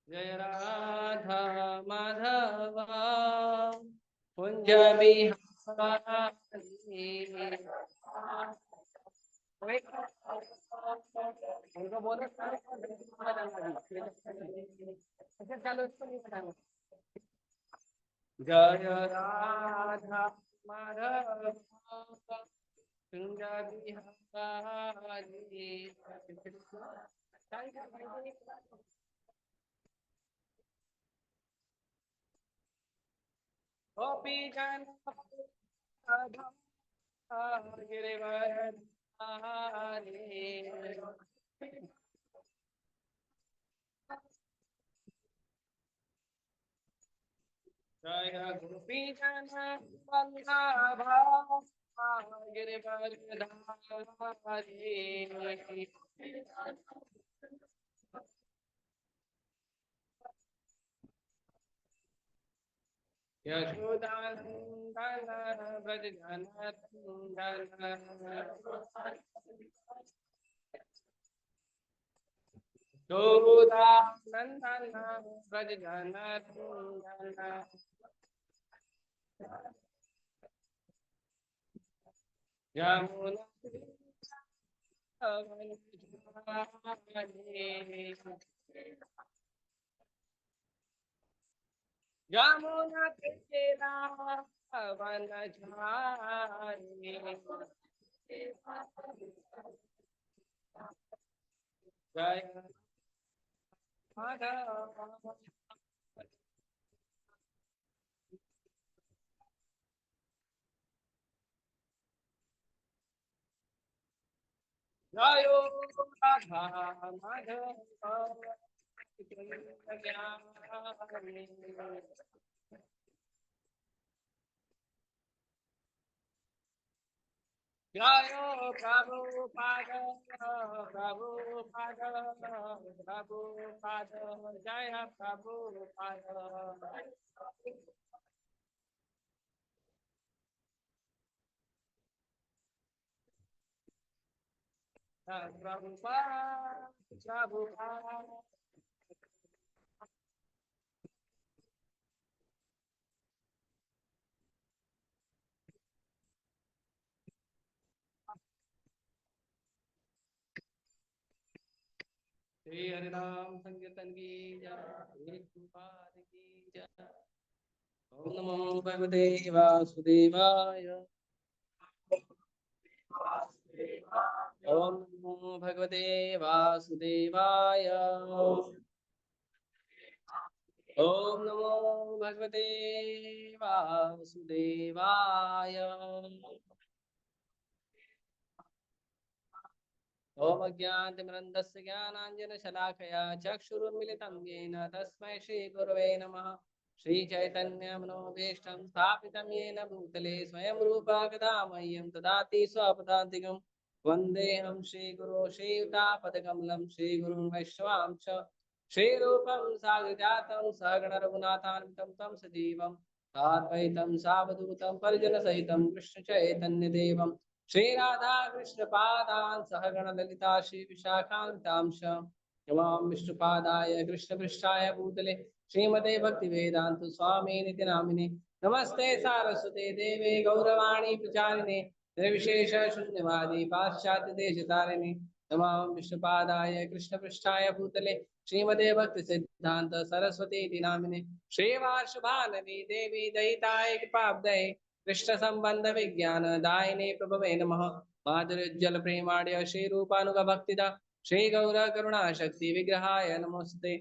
जय राधा माधव कुंज बिहारी उनको बोलो जय राधा माधव कुंज बिहारी गोपी जन गिरिवर जय गोपी जन वल्लभ गिरिवर धारी यशोदानंदन ब्रज जनंदन नंदन ब्रज जन यमुना यमुना तेरा वन झारी जय माधव जय राधा माधव जय प्रभुपाद प्रभुपाद प्रभुपाद जय प्रभुपाद प्रभुपाद प्रभुपाद श्री हरिनाम संकीर्तन की जय श्री प्रभुपाद की जय। ओम नमो भगवते वासुदेवाय ओम नमो भगवते वासुदेवाय ओम नमो भगवते वासुदेवाय ओम अज्ञानतिमिरन्धस्य ज्ञानाञ्जनशलाकया चक्षुरुन्मिलितं येन तस्मै श्रीगुरवे नमः। श्रीचैतन्यमनोभीष्टं स्थापितं येन भूतले स्वयं रूपा कदा मह्यं ददाति स्वपदान्तिकं। वन्देऽहं श्रीगुरो श्रीयुतापदकमलं श्रीगुरुं वैष्णवांश श्रीरूपं साग्रजातं सहगण रघुनाथान्वितं तं सजीवं साद्वैतं सावधूतं परिजनसहितं कृष्णचैतन्यदेवं श्री राधा कृष्ण पादान सहगण ललिता श्री विशाखान्वितांश नमामि विष्णुपादाय कृष्ण पृष्ठाय भूतले श्रीमते भक्ति वेदांत स्वामी निति नामिने नमस्ते सारस्वते देवे गौरवाणी प्रचारिणे निर्विशेष शून्यवादी पाश्चात्य देश तारिणे नमामि विष्णुपादाय कृष्ण पृष्ठाय भूतले श्रीमते भक्ति सिद्धांत सरस्वती नामिने श्रीवार्षभानवी देवी दयिताय कृपाब्दये कृष्ण संबंध विज्ञान दायिने प्रभवे नमः। माधुर्योज्जल प्रेमाढ्य श्री रूपानुग भक्तिदा श्री गौर करुणा शक्ति विग्रहाय नमस्ते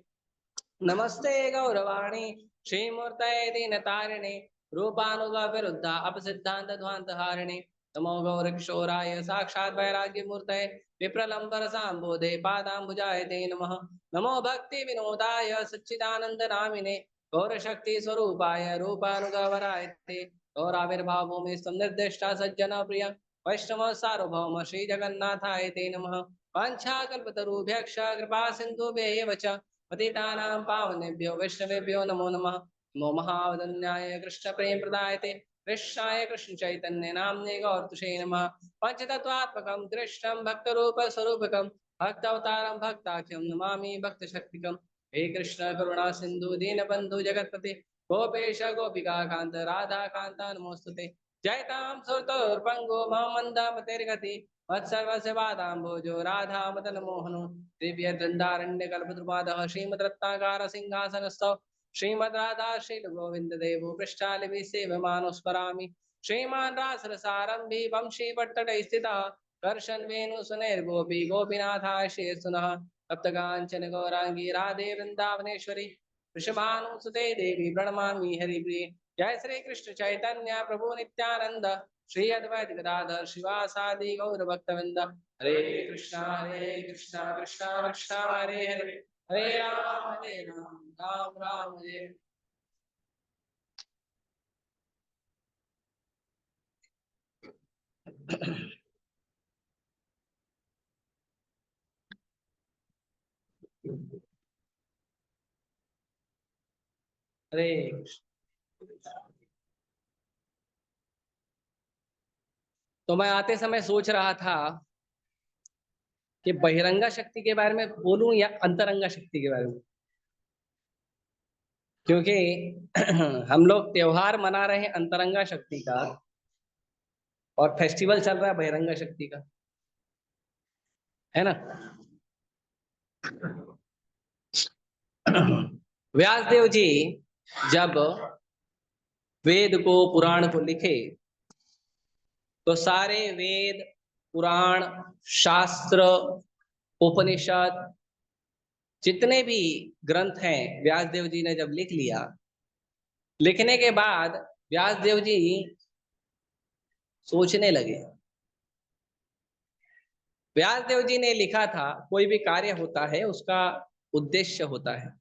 नमस्ते गौरवाणी श्रीमूर्तये दीनतारिणे रूपानुग विरुद्धा अपसिद्धांत ध्वांत हारिणे नमो गौर किशोराय साक्षात् वैराग्य मूर्तये विप्रलंबर सांबोधे पादांबुजाय ते नमः। नमो भक्ति विनोदाय सच्चिदानंद नामिने गौर शक्ति स्वरूपाय रूपानुगवराय ते गौराविर्भाव भूमि निर्दिष्टा सज्जन प्रिय वैष्णव सार्वभौम श्री जगन्नाथाय ते नमः। वाञ्छाकल्पतरुभ्यश्च कृपा सिन्धुभ्येव च पतितानां पावनेभ्यो वैष्णवेभ्यो नमो नमः। नमो महावदन्याय कृष्ण प्रेम प्रदायते कृष्णाय कृष्ण चैतन्य नाम्ने गौरतुषे नमः। पंचतत्वात्मकं कृष्णं भक्तरूप स्वरूपकं भक्तावतारं भक्ताख्यं नमामि भक्तशक्तिकं। हे कृष्ण करुणा सिंधु दीनबंधु जगत्पते गोपेश गोपिका कांत राधा कांता नमोस्तुते। जयतां सुरतोर्पंगो महमंदामतिर्गति वत्सर्वस्य वादाम्भोजो राधा मदन मोहनो दिव्य दंडारण्य कल्पद्रुपादः श्रीमद्रत्नागार सिंहासनस्थौ श्रीमद् राधा श्री गोविंद देवो पृष्ठालिभि सेवमानो स्मरामि। श्रीमान् रासरसारंभी वंशी पट्टडै स्थितः कर्षन् वेणु सुनैर्गोपी गोपीनाथाय श्रीसुनः सप्तकाञ्चन गौरांगी राधे वृंदावनेश्वरी वृषभानुसुते देवी प्रणमामि हरिप्रिये। जय श्री कृष्ण चैतन्य प्रभु नित्यानंद श्री अद्वैत गदाधर शिवासादि गौर भक्तवृंद। हरे कृष्णा कृष्णा कृष्णा हरे हरे हरे राम राम राम हरे। हरे तो मैं आते समय सोच रहा था कि बहिरंगा शक्ति के बारे में बोलूं या अंतरंगा शक्ति के बारे में? क्योंकि हम लोग त्योहार मना रहे हैं अंतरंगा शक्ति का और फेस्टिवल चल रहा है बहिरंगा शक्ति का, है ना। व्यासदेव जी जब वेद को पुराण को लिखे तो सारे वेद पुराण शास्त्र उपनिषद जितने भी ग्रंथ हैं व्यासदेव जी ने जब लिख लिया, लिखने के बाद व्यासदेव जी सोचने लगे। व्यासदेव जी ने लिखा था कोई भी कार्य होता है उसका उद्देश्य होता है।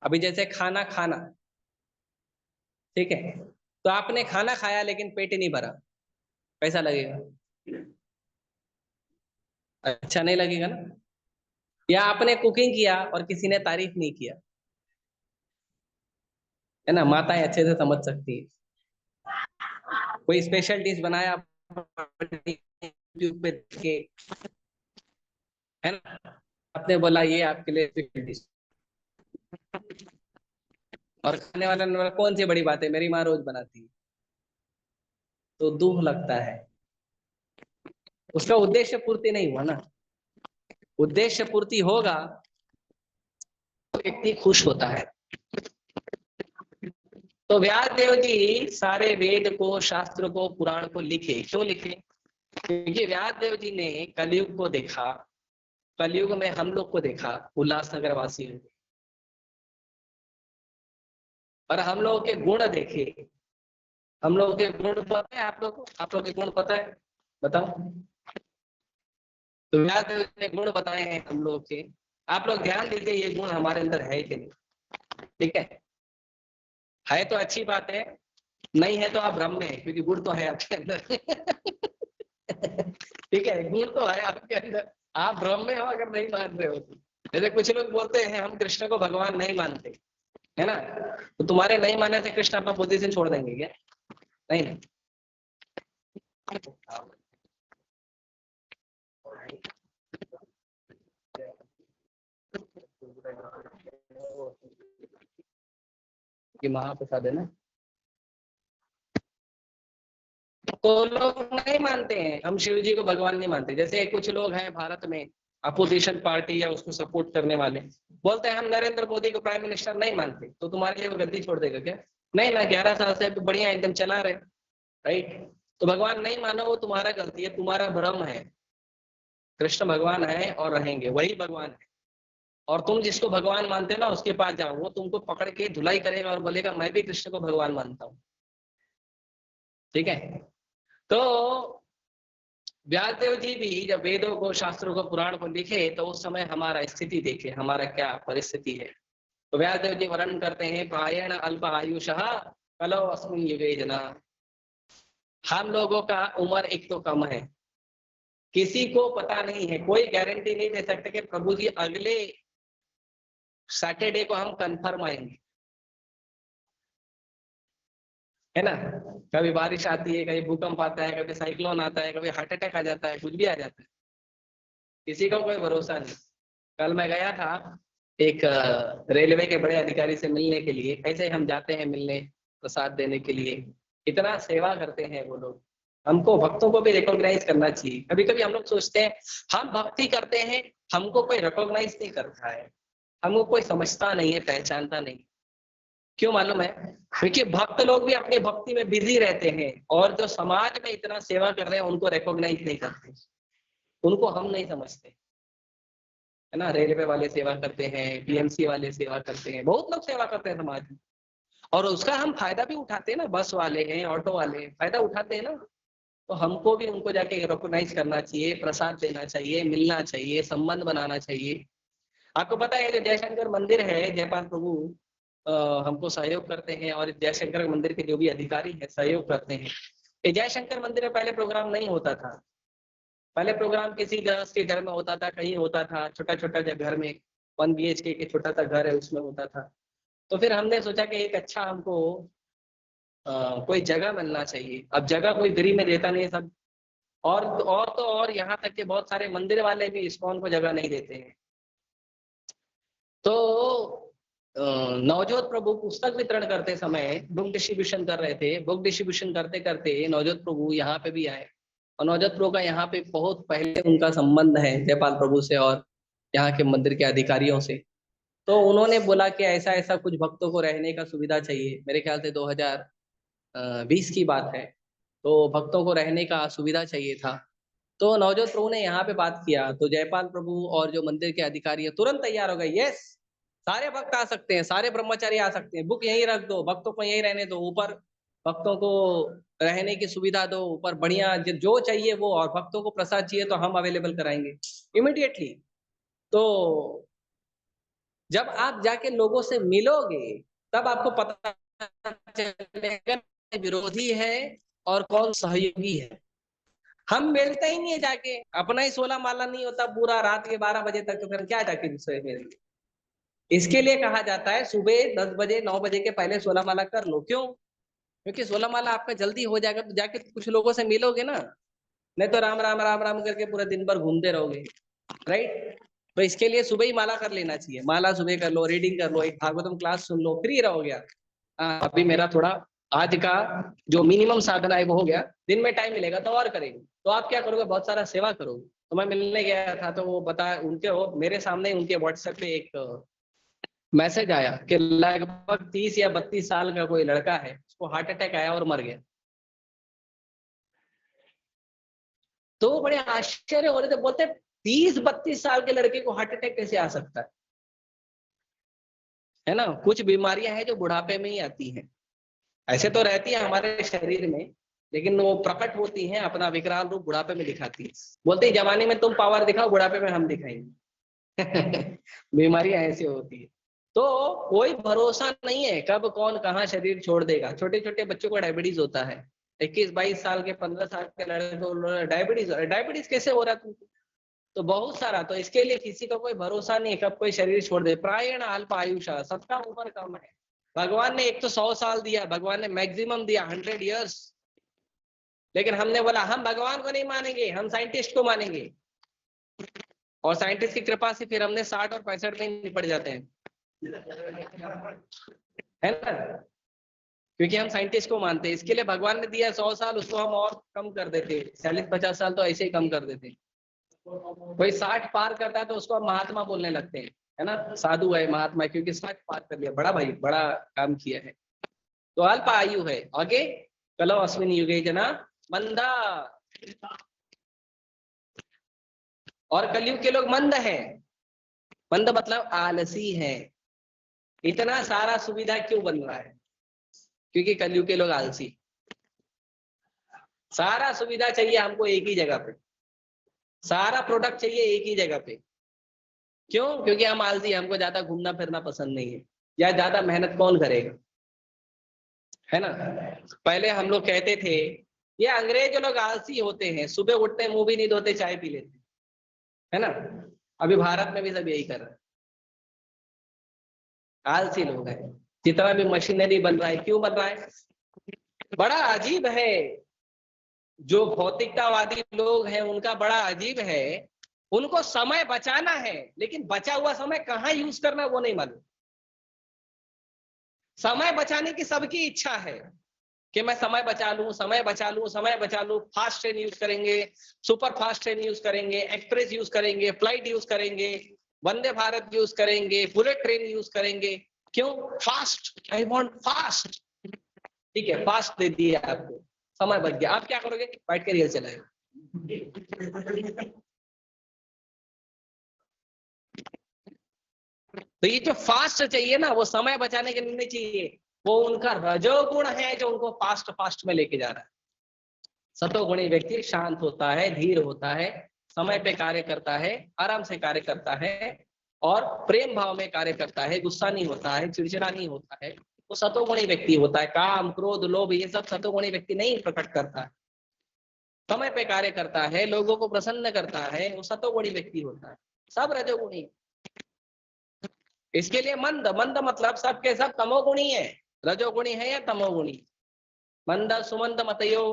अभी जैसे खाना खाना, ठीक है, तो आपने खाना खाया लेकिन पेट नहीं भरा, कैसा लगेगा? अच्छा नहीं लगेगा ना। या आपने कुकिंग किया और किसी ने तारीफ नहीं किया, है ना, माताएं अच्छे से समझ सकती है। कोई स्पेशल डिश बनाया यूट्यूब पे देख के, है ना, आपने बोला ये आपके लिए स्पेशल डिश, और खाने वाले ने बोला कौन सी बड़ी बात है, मेरी माँ रोज बनाती है, तो दुख लगता है। उसका उद्देश्य पूर्ति नहीं हुआ ना। उद्देश्य पूर्ति होगा तो व्यक्ति खुश होता है। तो व्यास देव जी सारे वेद को शास्त्र को पुराण को लिखे, क्यों लिखे? क्योंकि व्यास देव जी ने कलयुग को देखा, कलयुग में हम लोग को देखा, उल्लासनगर वासी, और हम लोगों के गुण देखे। हम लोगों के गुण पता है आप लोग को? आप लोग के गुण पता है? बताओ। तो व्यास देव जी ने गुण बताए हैं हम लोग के। आप लोग ध्यान दीजिए ये गुण हमारे अंदर है कि नहीं। ठीक है तो अच्छी बात है, नहीं है तो आप भ्रम में है, क्योंकि गुण तो है आपके अंदर। ठीक है, गुण तो है आपके अंदर, आप भ्रम में हो अगर नहीं मान रहे हो तो। जैसे कुछ लोग बोलते हैं हम कृष्ण को भगवान नहीं मानते, है ना, तो तुम्हारे नहीं मानने से कृष्ण अपना पोजीशन छोड़ देंगे क्या? नहीं नहीं। कि महाप्रसाद है ना, तो लोग नहीं मानते हैं, हम शिव जी को भगवान नहीं मानते। जैसे कुछ लोग हैं भारत में अपोजिशन पार्टी या उसको सपोर्ट करने वाले, बोलते हैं हम नरेंद्र मोदी को प्राइम मिनिस्टर नहीं मानते, तो तुम्हारे लिए वो गद्दी छोड़ देगा क्या? नहीं ना, 11 साल से बढ़िया एकदम चला रहे, राइट। तो भगवान नहीं मानो वो तुम्हारा गलती है, तुम्हारा भ्रम है। कृष्ण भगवान है और रहेंगे, वही भगवान है। और तुम जिसको भगवान मानते हो ना उसके पास जाओ, वो तुमको पकड़ के धुलाई करेगा और बोलेगा मैं भी कृष्ण को भगवान मानता हूँ। ठीक है, तो व्यासदेव जी भी जब वेदों को शास्त्रों को पुराण को लिखे तो उस समय हमारा स्थिति देखे, हमारा क्या परिस्थिति है। तो व्यासदेव जी वर्णन करते हैं प्रायण अल्प आयुषः कलौ अस्मिन् युगे जना। हम लोगों का उम्र एक तो कम है, किसी को पता नहीं है, कोई गारंटी नहीं दे सकते कि प्रभु जी अगले सैटरडे को हम कंफर्म आएंगे, है ना। कभी बारिश आती है, कभी भूकंप आता है, कभी साइक्लोन आता है, कभी हार्ट अटैक आ जाता है, कुछ भी आ जाता है, किसी का कोई भरोसा नहीं। कल मैं गया था एक रेलवे के बड़े अधिकारी से मिलने के लिए, ऐसे ही हम जाते हैं मिलने प्रसाद देने के लिए, इतना सेवा करते हैं वो लोग। हमको भक्तों को भी रिकॉग्नाइज करना चाहिए। कभी कभी हम लोग सोचते हैं हम भक्ति करते हैं, हमको कोई रिकॉग्नाइज नहीं करता है, हमको कोई समझता नहीं है, पहचानता नहीं। क्यों मालूम है? क्योंकि भक्त लोग भी अपनी भक्ति में बिजी रहते हैं, और जो समाज में इतना सेवा कर रहे हैं उनको रिकॉग्नाइज नहीं करते, उनको हम नहीं समझते, है ना। रेलवे वाले सेवा करते हैं, पीएमसी वाले सेवा करते हैं, बहुत लोग सेवा करते हैं समाज में, और उसका हम फायदा भी उठाते हैं ना। बस वाले हैं, ऑटो वाले फायदा उठाते हैं ना, तो हमको भी उनको जाके रिकॉग्नाइज करना चाहिए, प्रसाद देना चाहिए, मिलना चाहिए, संबंध बनाना चाहिए। आपको पता है जो जयशंकर मंदिर है, जयपाल प्रभु हमको सहयोग करते हैं, और जयशंकर मंदिर के जो भी अधिकारी है सहयोग करते हैं। ये जयशंकर मंदिर में पहले प्रोग्राम नहीं होता था, पहले प्रोग्राम किसी गृहस्थ के घर में होता था, कहीं होता था, छोटा छोटा घर में 1 BHK के छोटा सा घर है उसमें होता था। तो फिर हमने सोचा कि एक अच्छा हमको कोई जगह मिलना चाहिए। अब जगह कोई फ्री में देता नहीं, सब और तो और यहाँ तक के बहुत सारे मंदिर वाले भी इस्कॉन को जगह नहीं देते हैं। तो नवजोत प्रभु पुस्तक वितरण करते समय बुक डिस्ट्रीब्यूशन कर रहे थे। बुक डिस्ट्रीब्यूशन करते करते नवजोत प्रभु यहाँ पे भी आए, और नवजोत प्रभु का यहाँ पे बहुत पहले उनका संबंध है जयपाल प्रभु से और यहाँ के मंदिर के अधिकारियों से। तो उन्होंने बोला कि ऐसा ऐसा कुछ भक्तों को रहने का सुविधा चाहिए। मेरे ख्याल से 2020 की बात है। तो भक्तों को रहने का सुविधा चाहिए था। तो नवजोत प्रभु ने यहाँ पे बात किया तो जयपाल प्रभु और जो मंदिर के अधिकारी है तुरंत तैयार हो गए। यस, सारे भक्त आ सकते हैं, सारे ब्रह्मचारी आ सकते हैं, बुक यहीं रख दो, भक्तों को यहीं रहने दो, ऊपर भक्तों को रहने की सुविधा दो, ऊपर बढ़िया जो चाहिए वो, और भक्तों को प्रसाद चाहिए तो हम अवेलेबल कराएंगे इमिडिएटली। तो जब आप जाके लोगों से मिलोगे तब आपको पता चलेगा विरोधी है और कौन सहयोगी है। हम मिलते ही नहीं है जाके, अपना ही 16 माला नहीं होता पूरा रात के 12 बजे तक, तो फिर क्या जाके दूसरे मिलेंगे। इसके लिए कहा जाता है सुबह 10 बजे 9 बजे के पहले 16 माला कर लो। क्यों? क्योंकि 16 माला आपका जल्दी हो जाएगा तो जाके कुछ लोगों से मिलोगे ना, नहीं तो राम राम राम राम करके पूरा दिन भर घूमते रहोगे, राइट। तो इसके लिए सुबह ही माला कर लेना चाहिए। माला सुबह कर लो, रीडिंग कर लो, एक भागवतम क्लास सुन लो, फ्री रहोगे आप। अभी मेरा थोड़ा आज का जो मिनिमम साधना है वो हो गया, दिन में टाइम मिलेगा तो और करेंगे। तो आप क्या करोगे, बहुत सारा सेवा करोगे। तो मैं मिलने गया था तो वो बता उनके वो मेरे सामने उनके व्हाट्सएप पे एक मैसेज आया कि लगभग 30 या 32 साल का कोई लड़का है, उसको हार्ट अटैक आया और मर गया। तो वो बड़े आश्चर्य हो रहे थे, बोलते 30-32 साल के लड़के को हार्ट अटैक कैसे आ सकता है ना। कुछ बीमारियां हैं जो बुढ़ापे में ही आती हैं, ऐसे तो रहती है हमारे शरीर में, लेकिन वो प्रकट होती हैं, अपना विकराल रूप बुढ़ापे में दिखाती है। बोलते हैं जवानी में तुम पावर दिखाओ, बुढ़ापे में हम दिखाएंगे। बीमारियां ऐसी होती है। तो कोई भरोसा नहीं है कब कौन कहाँ शरीर छोड़ देगा। छोटे छोटे बच्चों को डायबिटीज होता है, 21-22 साल के 15 साल के लड़के को डायबिटीज। डायबिटीज कैसे हो रहा है? तो बहुत सारा, तो इसके लिए किसी का कोई भरोसा नहीं है कब कोई शरीर छोड़ दे। प्रायण अल्प आयुषा, सबका उम्र कम है। भगवान ने एक तो 100 साल दिया, भगवान ने मैक्सिमम दिया 100 इयर्स, लेकिन हमने बोला हम भगवान को नहीं मानेंगे, हम साइंटिस्ट को मानेंगे। और साइंटिस्ट की कृपा से फिर हमने 60 और 65 में निपट जाते हैं, है ना, क्योंकि हम साइंटिस्ट को मानते हैं। इसके लिए भगवान ने दिया 100 साल, उसको हम और कम कर देते, 40-50 साल तो ऐसे ही कम कर देते। कोई 60 पार करता है तो उसको हम महात्मा बोलने लगते हैं, है ना, साधु है, महात्मा है, क्योंकि 60 पार कर लिया, बड़ा भाई, बड़ा काम किया है। तो अल्प आयु है। आगे कलो अस्मिन युगे जना मंदा, और कलयुग के लोग मंद हैं। मंद मतलब आलसी है। इतना सारा सुविधा क्यों बन रहा है? क्योंकि कलयुग के लोग आलसी। सारा सुविधा चाहिए हमको एक ही जगह पे, सारा प्रोडक्ट चाहिए एक ही जगह पे। क्यों? क्योंकि हम आलसी, हमको ज्यादा घूमना फिरना पसंद नहीं है, या ज्यादा मेहनत कौन करेगा, है ना। पहले हम लोग कहते थे ये अंग्रेज लोग आलसी होते हैं, सुबह उठते मुंह भी नहीं धोते, चाय पी लेते, है ना। अभी भारत में भी सब यही कर रहे हैं, आलसी लोग हैं। जितना भी मशीनरी बन रहा है, क्यों बन रहा है? बड़ा अजीब है, जो भौतिकतावादी लोग हैं उनका बड़ा अजीब है। उनको समय बचाना है, लेकिन बचा हुआ समय कहाँ यूज करना वो नहीं मालूम। समय बचाने की सबकी इच्छा है कि मैं समय बचा लूं, समय बचा लूं, समय बचा लूं। फास्ट ट्रेन यूज करेंगे, सुपर फास्ट ट्रेन यूज करेंगे, एक्सप्रेस यूज करेंगे, फ्लाइट यूज करेंगे, वंदे भारत यूज करेंगे, बुलेट ट्रेन यूज करेंगे। क्यों? Fast, I want fast. ठीक है, फास्ट दे दिया आपको, समय बच गया। आप क्या करोगे? बैठ के रियल चलाएगा। तो ये जो फास्ट चाहिए ना, वो समय बचाने के लिए नहीं चाहिए, वो उनका रजोगुण है जो उनको फास्ट फास्ट में लेके जा रहा है। सतोगुणी व्यक्ति शांत होता है, धीर होता है, समय पे कार्य करता है, आराम से कार्य करता है, और प्रेम भाव में कार्य करता है, गुस्सा नहीं होता है, चिड़चिड़ा नहीं होता है। वो सतोगुणी व्यक्ति होता है। काम, क्रोध, लोभ ये सब सतोगुणी व्यक्ति नहीं प्रकट करता है। समय पे कार्य करता है, लोगों को प्रसन्न करता है, वो सतोगुणी व्यक्ति होता है। सब रजोगुणी। इसके लिए मंद, मंद मतलब सबके सब तमोगुणी है। रजोगुणी है या तमोगुणी? मंद सुमंद मतयो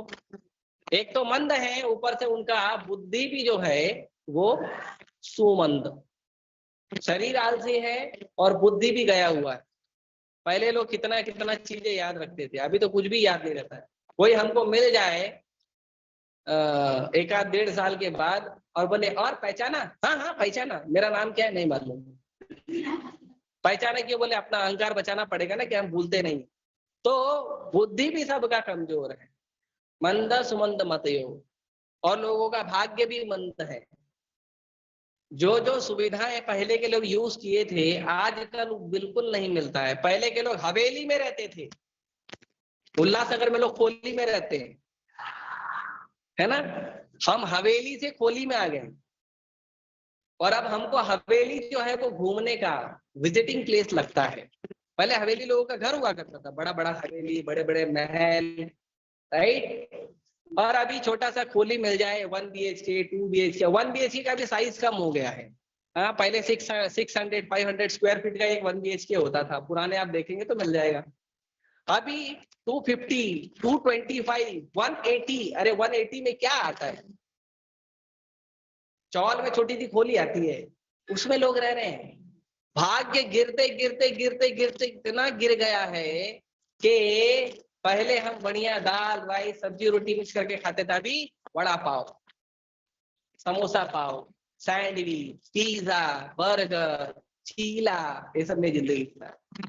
एक तो मंद है, ऊपर से उनका बुद्धि भी जो है वो सुमंद, शरीर आलसी है और बुद्धि भी गया हुआ है। पहले लोग कितना कितना चीजें याद रखते थे, अभी तो कुछ भी याद नहीं रहता है। कोई हमको मिल जाए एक आध 1.5 साल के बाद और बोले और पहचाना, हाँ हाँ पहचाना, मेरा नाम क्या है नहीं मालूम। पहचाना क्यों? बोले अपना अहंकार बचाना पड़ेगा ना कि हम भूलते नहीं। तो बुद्धि भी सबका कमजोर है, मंद सुमंद मतयो, और लोगों का भाग्य भी मंद है। जो जो सुविधाएं पहले के लोग यूज किए थे आजकल बिल्कुल नहीं मिलता है। पहले के लोग हवेली में रहते थे, उल्लासनगर में लोग खोली में रहते हैं, है ना। हम हवेली से खोली में आ गए, और अब हमको हवेली जो है वो घूमने का विजिटिंग प्लेस लगता है। पहले हवेली लोगों का घर हुआ करता था, बड़ा बड़ा हवेली, बड़े बड़े महल, राइट। और अभी छोटा सा खोली मिल जाए, 1 BHK 2 BHK, 1 BHK का भी साइज कम हो गया है। हाँ, पहले 600 500 स्क्वायर फीट का एक 1 BHK होता था, पुराने आप देखेंगे तो मिल जाएगा। अभी 250 225 180, अरे 180 में क्या आता है? चौल में छोटी सी खोली आती है, उसमें लोग रह रहे हैं। भाग्य गिरते गिरते गिरते गिरते इतना गिर गया है कि पहले हम बढ़िया दाल राइस सब्जी रोटी मिक्स करके खाते थे, अभी vada pav, samosa pav, sandwich, pizza, burger, चीला, ये सब में जिंदगी खराब।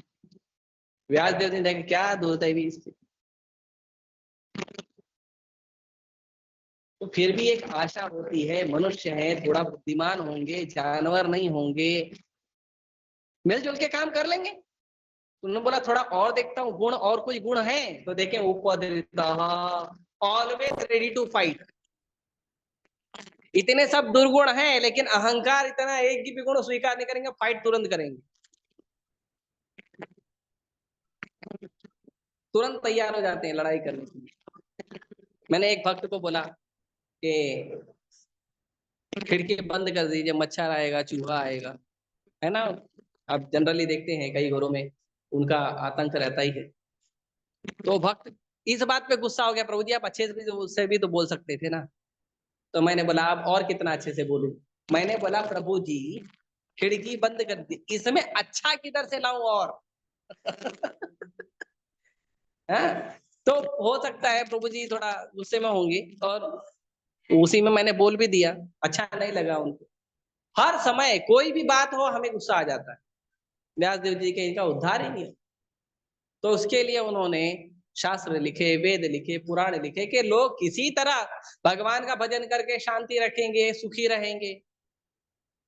व्यास देव ने देखा क्या दुर्दैवी स्थिति। तो फिर भी एक आशा होती है, मनुष्य है, थोड़ा बुद्धिमान होंगे, जानवर नहीं होंगे, मिलजुल के काम कर लेंगे। उन्होंने बोला थोड़ा और देखता हूँ गुण, और कोई गुण है तो देखें। उपद्रितः, ऑलवेज रेडी टू फाइट। इतने सब दुर्गुण हैं, लेकिन अहंकार इतना, एक भी गुण स्वीकार नहीं करेंगे, फाइट तुरंत करेंगे, तुरंत तैयार हो जाते हैं लड़ाई करने के लिए। मैंने एक भक्त को बोला कि खिड़की बंद कर दीजिए, मच्छर आएगा, चूहा आएगा, है ना। अब जनरली देखते हैं कई घरों में उनका आतंक रहता ही है। तो भक्त इस बात पे गुस्सा हो गया, प्रभु जी आप अच्छे से भी उससे भी तो बोल सकते थे ना। तो मैंने बोला अब और कितना अच्छे से बोलूं। मैंने बोला प्रभु जी खिड़की बंद कर दी, इसमें अच्छा किधर से लाऊं और है? तो हो सकता है प्रभु जी थोड़ा गुस्से में होंगे, और उसी में मैंने बोल भी दिया, अच्छा नहीं लगा उनको। हर समय कोई भी बात हो हमें गुस्सा आ जाता है, व्यास देव जी के इनका उद्धार ही नहीं है। तो उसके लिए उन्होंने शास्त्र लिखे, वेद लिखे, पुराण लिखे कि लोग किसी तरह भगवान का भजन करके शांति रखेंगे, सुखी रहेंगे।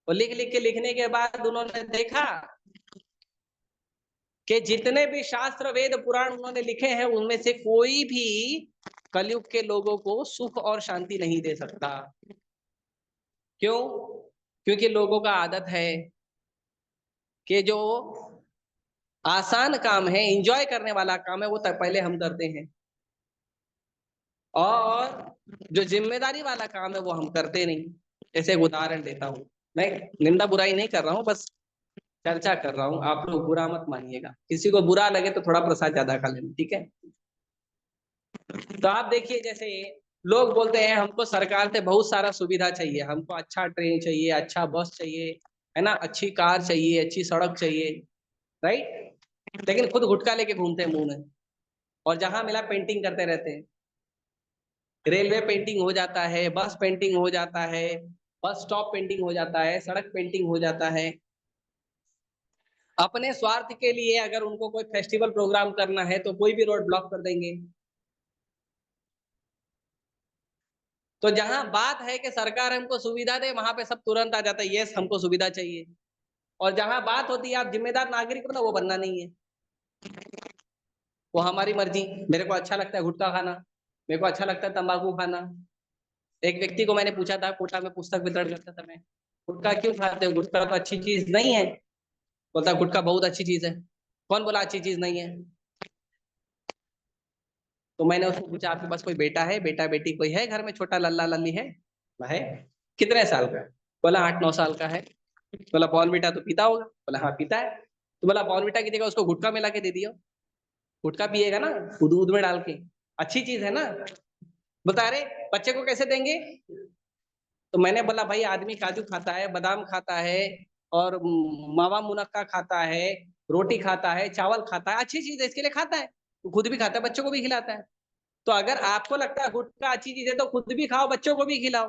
और लिख लिख के लिखने के बाद उन्होंने देखा कि जितने भी शास्त्र वेद पुराण उन्होंने लिखे हैं उनमें से कोई भी कलयुग के लोगों को सुख और शांति नहीं दे सकता। क्यों? क्योंकि लोगों का आदत है कि जो आसान काम है, एंजॉय करने वाला काम है, वो पहले हम करते हैं, और जो जिम्मेदारी वाला काम है वो हम करते नहीं। जैसे एक उदाहरण देता हूँ, मैं निंदा बुराई नहीं कर रहा हूँ, बस चर्चा कर रहा हूँ, आप लोग बुरा मत मानिएगा, किसी को बुरा लगे तो थोड़ा प्रसाद ज्यादा खा लेना, ठीक है। तो आप देखिए, जैसे लोग बोलते हैं हमको सरकार से बहुत सारा सुविधा चाहिए, हमको अच्छा ट्रेन चाहिए, अच्छा बस चाहिए, है ना, अच्छी कार चाहिए, अच्छी सड़क चाहिए, राइट। लेकिन खुद गुटखा लेके घूमते हैं मुंह में, और जहां मिला पेंटिंग करते रहते हैं। रेलवे पेंटिंग हो जाता है, बस पेंटिंग हो जाता है, बस स्टॉप पेंटिंग हो जाता है, सड़क पेंटिंग हो जाता है। अपने स्वार्थ के लिए अगर उनको कोई फेस्टिवल प्रोग्राम करना है तो कोई भी रोड ब्लॉक कर देंगे। तो जहां बात है कि सरकार हमको सुविधा दे, वहां पे सब तुरंत आ जाता है, यस हमको सुविधा चाहिए। और जहां बात होती है आप जिम्मेदार नागरिक बनो, वो बनना नहीं है, वो हमारी मर्जी। मेरे को अच्छा लगता है गुटखा खाना, मेरे को अच्छा लगता है तंबाकू खाना। एक व्यक्ति को मैंने पूछा था, कोटा में पुस्तक वितरण करता था मैं, गुटखा क्यों खाते हो, गुटखा तो अच्छी चीज नहीं है। बोलता गुटखा बहुत अच्छी चीज है। कौन बोला अच्छी चीज नहीं है? तो मैंने उसको पूछा आपके पास कोई बेटा है, बेटा बेटी कोई है घर में, छोटा लल्ला लल्ली है? है। कितने साल का? बोला 8 9 साल का है। बोला बॉर्नविटा तो पीता होगा? बोला हाँ पीता है। तो बोला बॉर्नविटा की जगह उसको गुटखा मिला के दे दियो, गुटखा पिएगा ना दूध में डाल के, अच्छी चीज है ना। बता रहे बच्चे को कैसे देंगे? तो मैंने बोला भाई आदमी काजू खाता है, बादाम खाता है, और मावा मुनक्का खाता है, रोटी खाता है, चावल खाता है, अच्छी चीज है, इसके लिए खाता है, तो खुद भी खाता है, बच्चों को भी खिलाता है। तो अगर आपको लगता है गुटखा अच्छी चीज है तो खुद भी खाओ, बच्चों को भी खिलाओ।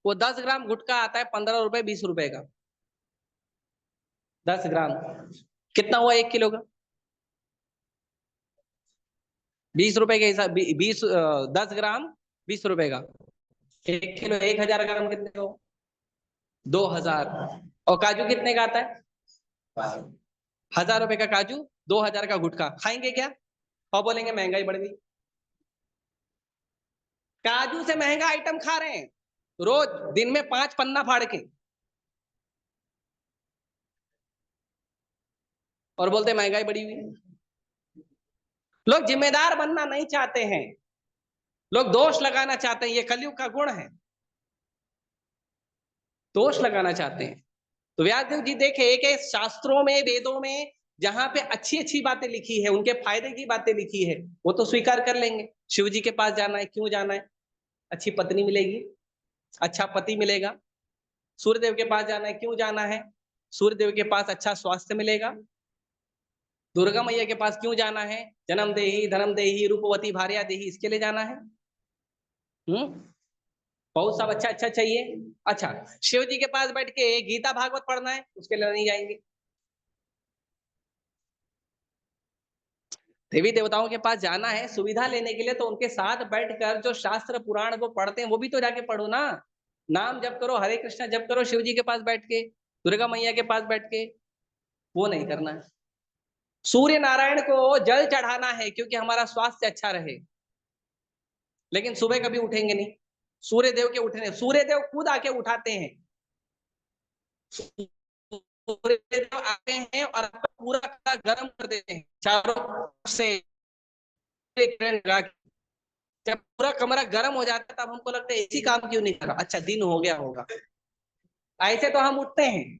वो 10 ग्राम गुटखा आता है 15 रुपए 20 रुपए का। 10 ग्राम कितना हुआ 1 किलो का? 20 रुपए के हिसाब 10 ग्राम 20 रुपए का। 1 किलो 1000 ग्राम कितने हो? 2000। और काजू कितने का आता है? 1000 रुपए का काजू, 2000 का गुटखा, खाएंगे क्या? और बोलेंगे महंगाई बढ़ गई। काजू से महंगा आइटम खा रहे हैं, रोज दिन में 5 पन्ना फाड़ के, और बोलते महंगाई बढ़ी हुई। लोग जिम्मेदार बनना नहीं चाहते हैं, लोग दोष लगाना चाहते हैं, ये कलयुग का गुण है, दोष लगाना चाहते हैं। तो व्यासदेव जी देखे एक शास्त्रों में, वेदों में जहां पे अच्छी अच्छी बातें लिखी है, उनके फायदे की बातें लिखी है, वो तो स्वीकार कर लेंगे। शिव जी के पास जाना है, क्यों जाना है? अच्छी पत्नी मिलेगी, अच्छा पति मिलेगा। सूर्यदेव के पास जाना है, क्यों जाना है? सूर्यदेव के पास अच्छा स्वास्थ्य मिलेगा। दुर्गा मैया के पास क्यों जाना है? जन्म देही धनम देही रूपवती भार्या देही, इसके लिए जाना है। बहुत सब अच्छा अच्छा चाहिए। अच्छा, शिव जी के पास बैठ के गीता भागवत पढ़ना है, उसके लिए नहीं जाएंगे। देवी देवताओं के पास जाना है सुविधा लेने के लिए, तो उनके साथ बैठकर जो शास्त्र पुराण वो पढ़ते हैं, वो भी तो जाके पढ़ो ना। नाम जप करो, हरे कृष्णा जप करो शिव जी के पास बैठ के, दुर्गा मैया के पास बैठ के, वो नहीं करना है। सूर्य नारायण को जल चढ़ाना है क्योंकि हमारा स्वास्थ्य अच्छा रहे, लेकिन सुबह कभी उठेंगे नहीं। सूर्य देव के उठने, सूर्य देव खुद आके उठाते हैं। सूर्य देव आते हैं और आपका पूरा कमरा गर्म कर देते हैं चारों से। जब पूरा कमरा गर्म हो जाता है तब हमको लगता है इसी काम क्यों नहीं कर रहा, अच्छा दिन हो गया होगा। ऐसे तो हम उठते हैं।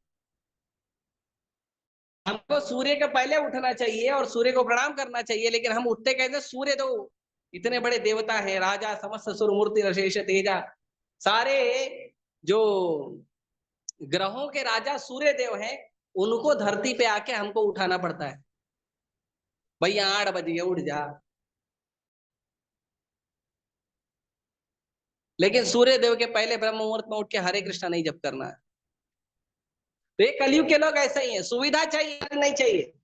हमको सूर्य के पहले उठना चाहिए और सूर्य को प्रणाम करना चाहिए, लेकिन हम उठते कैसे? सूर्य तो इतने बड़े देवता हैं, राजा समस्त सुर मूर्ति रशेष तेजा, सारे जो ग्रहों के राजा सूर्य देव हैं, उनको धरती पे आके हमको उठाना पड़ता है। भैया 8 बज गए उठ जा। लेकिन सूर्य देव के पहले ब्रह्म मुहूर्त में उठ के हरे कृष्णा नहीं जप करना है। तो ये कलयुग के लोग ऐसे ही हैं, सुविधा चाहिए नहीं चाहिए।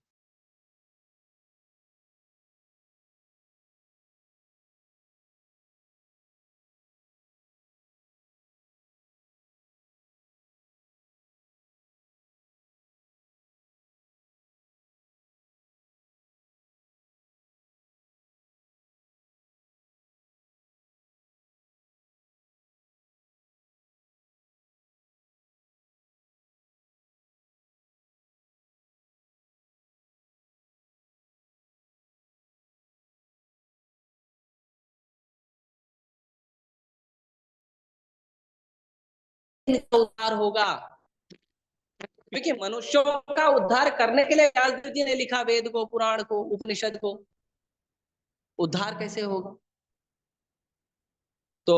उद्धार होगा, क्योंकि मनुष्यों का उद्धार करने के लिए व्यासदेव जी ने लिखा वेद को, पुराण को, उपनिषद को। उद्धार कैसे होगा? तो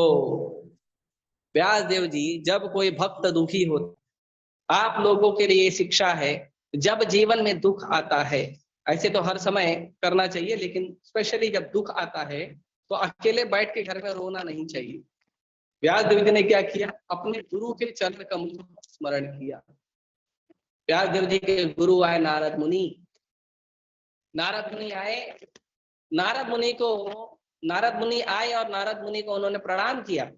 व्यास देव जी, जब कोई भक्त दुखी हो, आप लोगों के लिए शिक्षा है, जब जीवन में दुख आता है, ऐसे तो हर समय करना चाहिए, लेकिन स्पेशली जब दुख आता है तो अकेले बैठ के घर में रोना नहीं चाहिए। व्यास देव जी ने क्या किया? अपने गुरु के चरण कमलों का स्मरण किया। व्यास देव जी के गुरु आए नारद मुनि। नारद मुनि आए, नारद मुनि को, नारद मुनि आए और नारद मुनि को उन्होंने प्रणाम किया,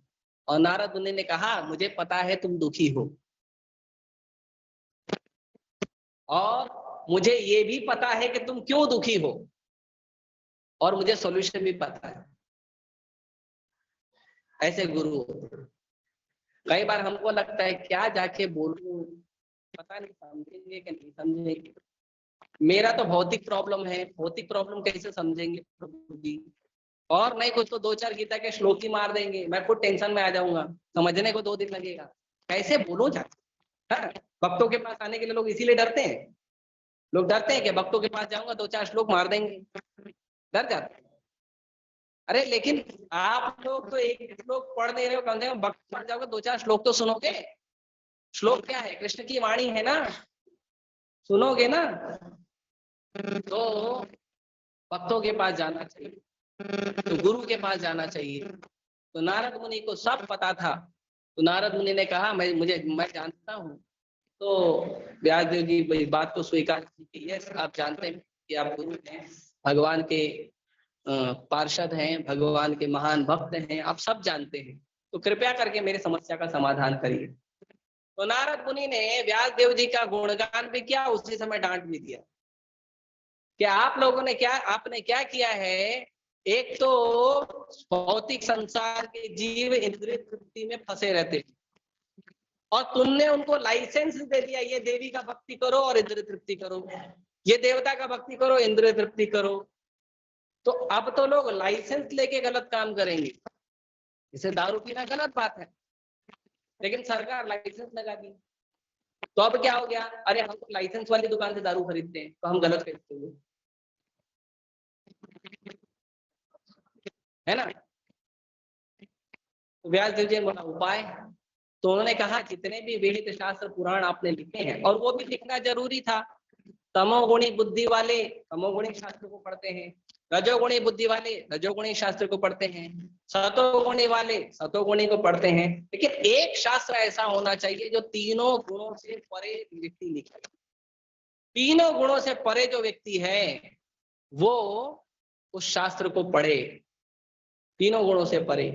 और नारद मुनि ने कहा मुझे पता है तुम दुखी हो, और मुझे ये भी पता है कि तुम क्यों दुखी हो, और मुझे सॉल्यूशन भी पता है। ऐसे गुरु होते हैं। कई बार हमको लगता है क्या जाके बोलूं, पता नहीं समझेंगे कि नहीं समझेंगे। मेरा तो भौतिक प्रॉब्लम है, भौतिक प्रॉब्लम कैसे समझेंगे प्रभु जी? और नहीं कुछ तो 2-4 गीता के श्लोक ही मार देंगे, मैं खुद टेंशन में आ जाऊंगा, समझने को 2 दिन लगेगा। कैसे बोलो जाके? हाँ? भक्तों के पास आने के लिए लोग इसीलिए डरते हैं। लोग डरते हैं कि भक्तों के पास जाऊंगा 2-4 श्लोक मार देंगे, डर जाते हैं। अरे लेकिन आप लोग तो एक श्लोक पढ़ नहीं रहे हो, कम से कम भक्त बन जाओगे, 2-4 श्लोक तो सुनोगे। श्लोक क्या है? कृष्ण की वाणी है ना, सुनोगे ना। तो भक्तों के पास जाना चाहिए, तो गुरु के पास जाना चाहिए। तो नारद मुनि को सब पता था, तो नारद मुनि ने कहा मैं जानता हूँ। तो व्यासदेव जी इस बात को स्वीकार की, यस आप जानते हैं कि आप गुरु हैं, भगवान के पार्षद हैं, भगवान के महान भक्त हैं, आप सब जानते हैं, तो कृपया करके मेरी समस्या का समाधान करिए। तो नारद मुनि ने व्यासदेव जी का गुणगान भी किया, उसी समय डांट भी दिया कि आप लोगों ने आपने क्या किया है। एक तो भौतिक संसार के जीव इंद्रिय तृप्ति में फंसे रहते हैं, और तुमने उनको लाइसेंस दे दिया, ये देवी का भक्ति करो और इंद्रिय तृप्ति करो, ये देवता का भक्ति करो, इंद्रिय तृप्ति करो। तो अब तो लोग लाइसेंस लेके गलत काम करेंगे। इसे दारू पीना गलत बात है, लेकिन सरकार लाइसेंस लगा दी, तो अब क्या हो गया? अरे हम तो लाइसेंस वाली दुकान से दारू खरीदते हैं, तो हम गलत खरीदते हैं, है ना। व्यासदेव जी ने बोला उपाय, तो उन्होंने कहा जितने भी वेद शास्त्र पुराण आपने लिखे हैं, और वो भी लिखना जरूरी था, तमोगुणी बुद्धि वाले तमोगुणी शास्त्र को पढ़ते हैं, रजोगुणी बुद्धि वाले रजोगुणी शास्त्र को पढ़ते हैं, सतोगुणी वाले सतोगुणी को पढ़ते हैं, लेकिन एक शास्त्र ऐसा होना चाहिए जो तीनों गुणों से परे व्यक्ति लिखे। तीनों गुणों से परे जो व्यक्ति है वो उस शास्त्र को पढ़े, तीनों गुणों से परे।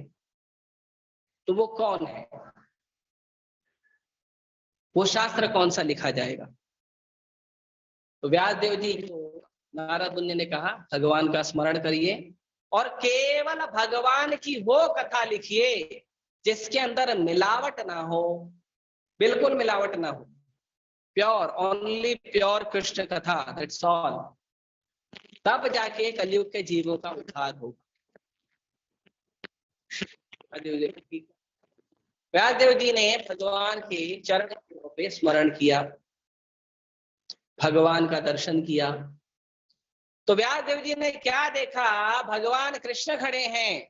तो वो कौन है? वो शास्त्र कौन सा लिखा जाएगा? तो व्यासदेव जी को नारद मुनि ने कहा भगवान का स्मरण करिए और केवल भगवान की वो कथा लिखिए जिसके अंदर मिलावट ना हो, बिल्कुल मिलावट ना हो, प्योर, ओनली प्योर कृष्ण कथा, दैट्स ऑल। तब जाके कलयुग के जीवों का उद्धार होगा। व्यासदेव जी ने भगवान के चरण पे स्मरण किया, भगवान का दर्शन किया। तो व्यासदेव जी ने क्या देखा? भगवान कृष्ण खड़े हैं,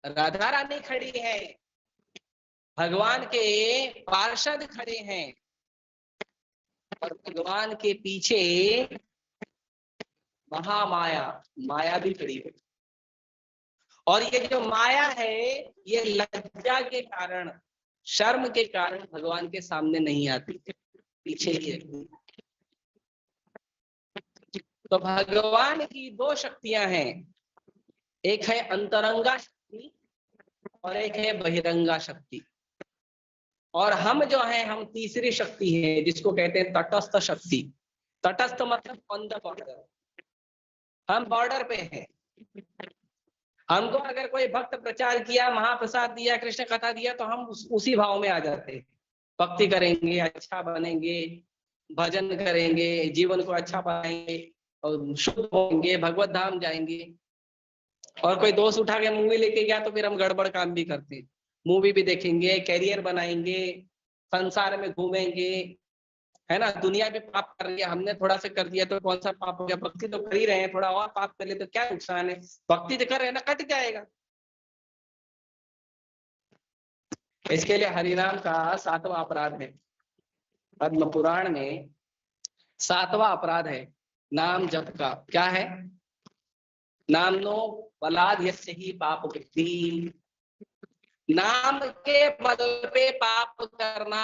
राधा रानी खड़ी है, भगवान के पार्षद खड़े हैं, और भगवान के पीछे महामाया माया भी खड़ी है। और ये जो माया है ये लज्जा के कारण, शर्म के कारण भगवान के सामने नहीं आती, पीछे ही रहती। तो भगवान की दो शक्तियां हैं, एक है अंतरंगा शक्ति और एक है बहिरंगा शक्ति। और हम जो हैं, हम तीसरी शक्ति है जिसको कहते हैं तटस्थ शक्ति। तटस्थ मतलब ऑन द बॉर्डर, हम बॉर्डर पे हैं। हमको अगर कोई भक्त प्रचार किया, महाप्रसाद दिया, कृष्ण कथा दिया, तो हम उसी भाव में आ जाते हैं, भक्ति करेंगे, अच्छा बनेंगे, भजन करेंगे, जीवन को अच्छा पाएंगे और शुद्ध होंगे, भगवत धाम जाएंगे। और कोई दोस्त उठा के मूवी लेके गया तो फिर हम गड़बड़ काम भी करते हैं, मूवी भी देखेंगे, कैरियर बनाएंगे, संसार में घूमेंगे, है ना। दुनिया में पाप कर लिया हमने, थोड़ा सा कर दिया तो कौन सा पाप हो गया? भक्ति तो कर ही रहे हैं, थोड़ा और पाप कर ले तो क्या नुकसान है? भक्ति तो कर रहे हैं ना, कट जाएगा। इसके लिए हरिनाम का 7वां अपराध है, पद्म पुराण में 7वां अपराध है नाम जप का। क्या है? नामनो बलाद यस्य ही पाप वृत्ति, नाम के बल पे पाप करना।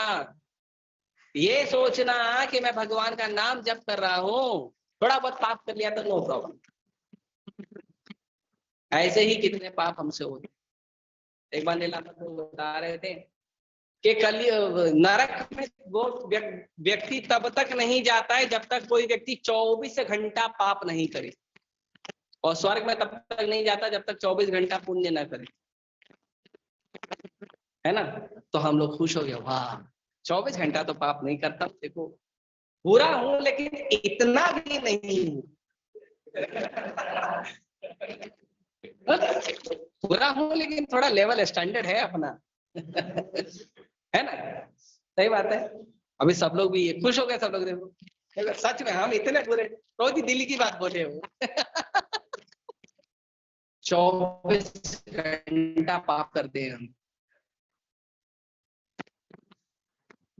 ये सोचना कि मैं भगवान का नाम जप कर रहा हूं, थोड़ा बहुत पाप कर लिया तो नो प्रॉब्लम। ऐसे ही कितने पाप हमसे होते। एक बार लीला तो बता रहे थे कि कल नरक में वो व्यक्ति तब तक नहीं जाता है जब तक कोई व्यक्ति 24 घंटा पाप नहीं करे, और स्वर्ग में तब तक नहीं जाता जब तक 24 घंटा पुण्य ना करे, है ना। तो हम लोग खुश हो गए, वाह 24 घंटा तो पाप नहीं करता, देखो बुरा हूं लेकिन इतना भी नहीं हूं, बुरा हूं लेकिन थोड़ा लेवल स्टैंडर्ड है अपना, है ना। सही बात है। अभी सब लोग भी खुश हो गए, सब लोग देखो सच में हम इतने बुरे, बहुत ही दिल की बात बोले हो। 24 घंटा पाप करते हैं हम।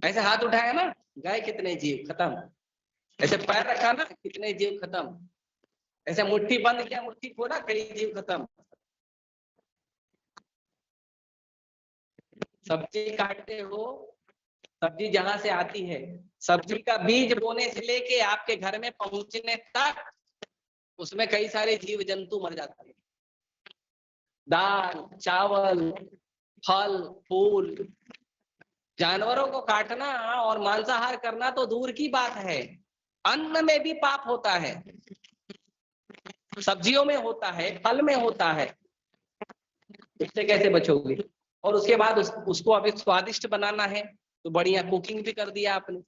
ऐसे हाथ उठाया ना, गए कितने जीव खत्म। ऐसे पैर रखा ना, कितने जीव खत्म। ऐसे मुट्ठी बंद किया, मुट्ठी खोला, कई जीव खत्म। सब्जी काटते हो, सब्जी जहां से आती है, सब्जी का बीज बोने से लेके आपके घर में पहुंचने तक उसमें कई सारे जीव जंतु मर जाते हैं। दाल, चावल, फल, फूल, जानवरों को काटना और मांसाहार करना तो दूर की बात है, अन्न में भी पाप होता है, सब्जियों में होता है, फल में होता है। इससे कैसे बचोगे? और उसके बाद उसको अभी स्वादिष्ट बनाना है तो बढ़िया कुकिंग भी कर दिया आपने,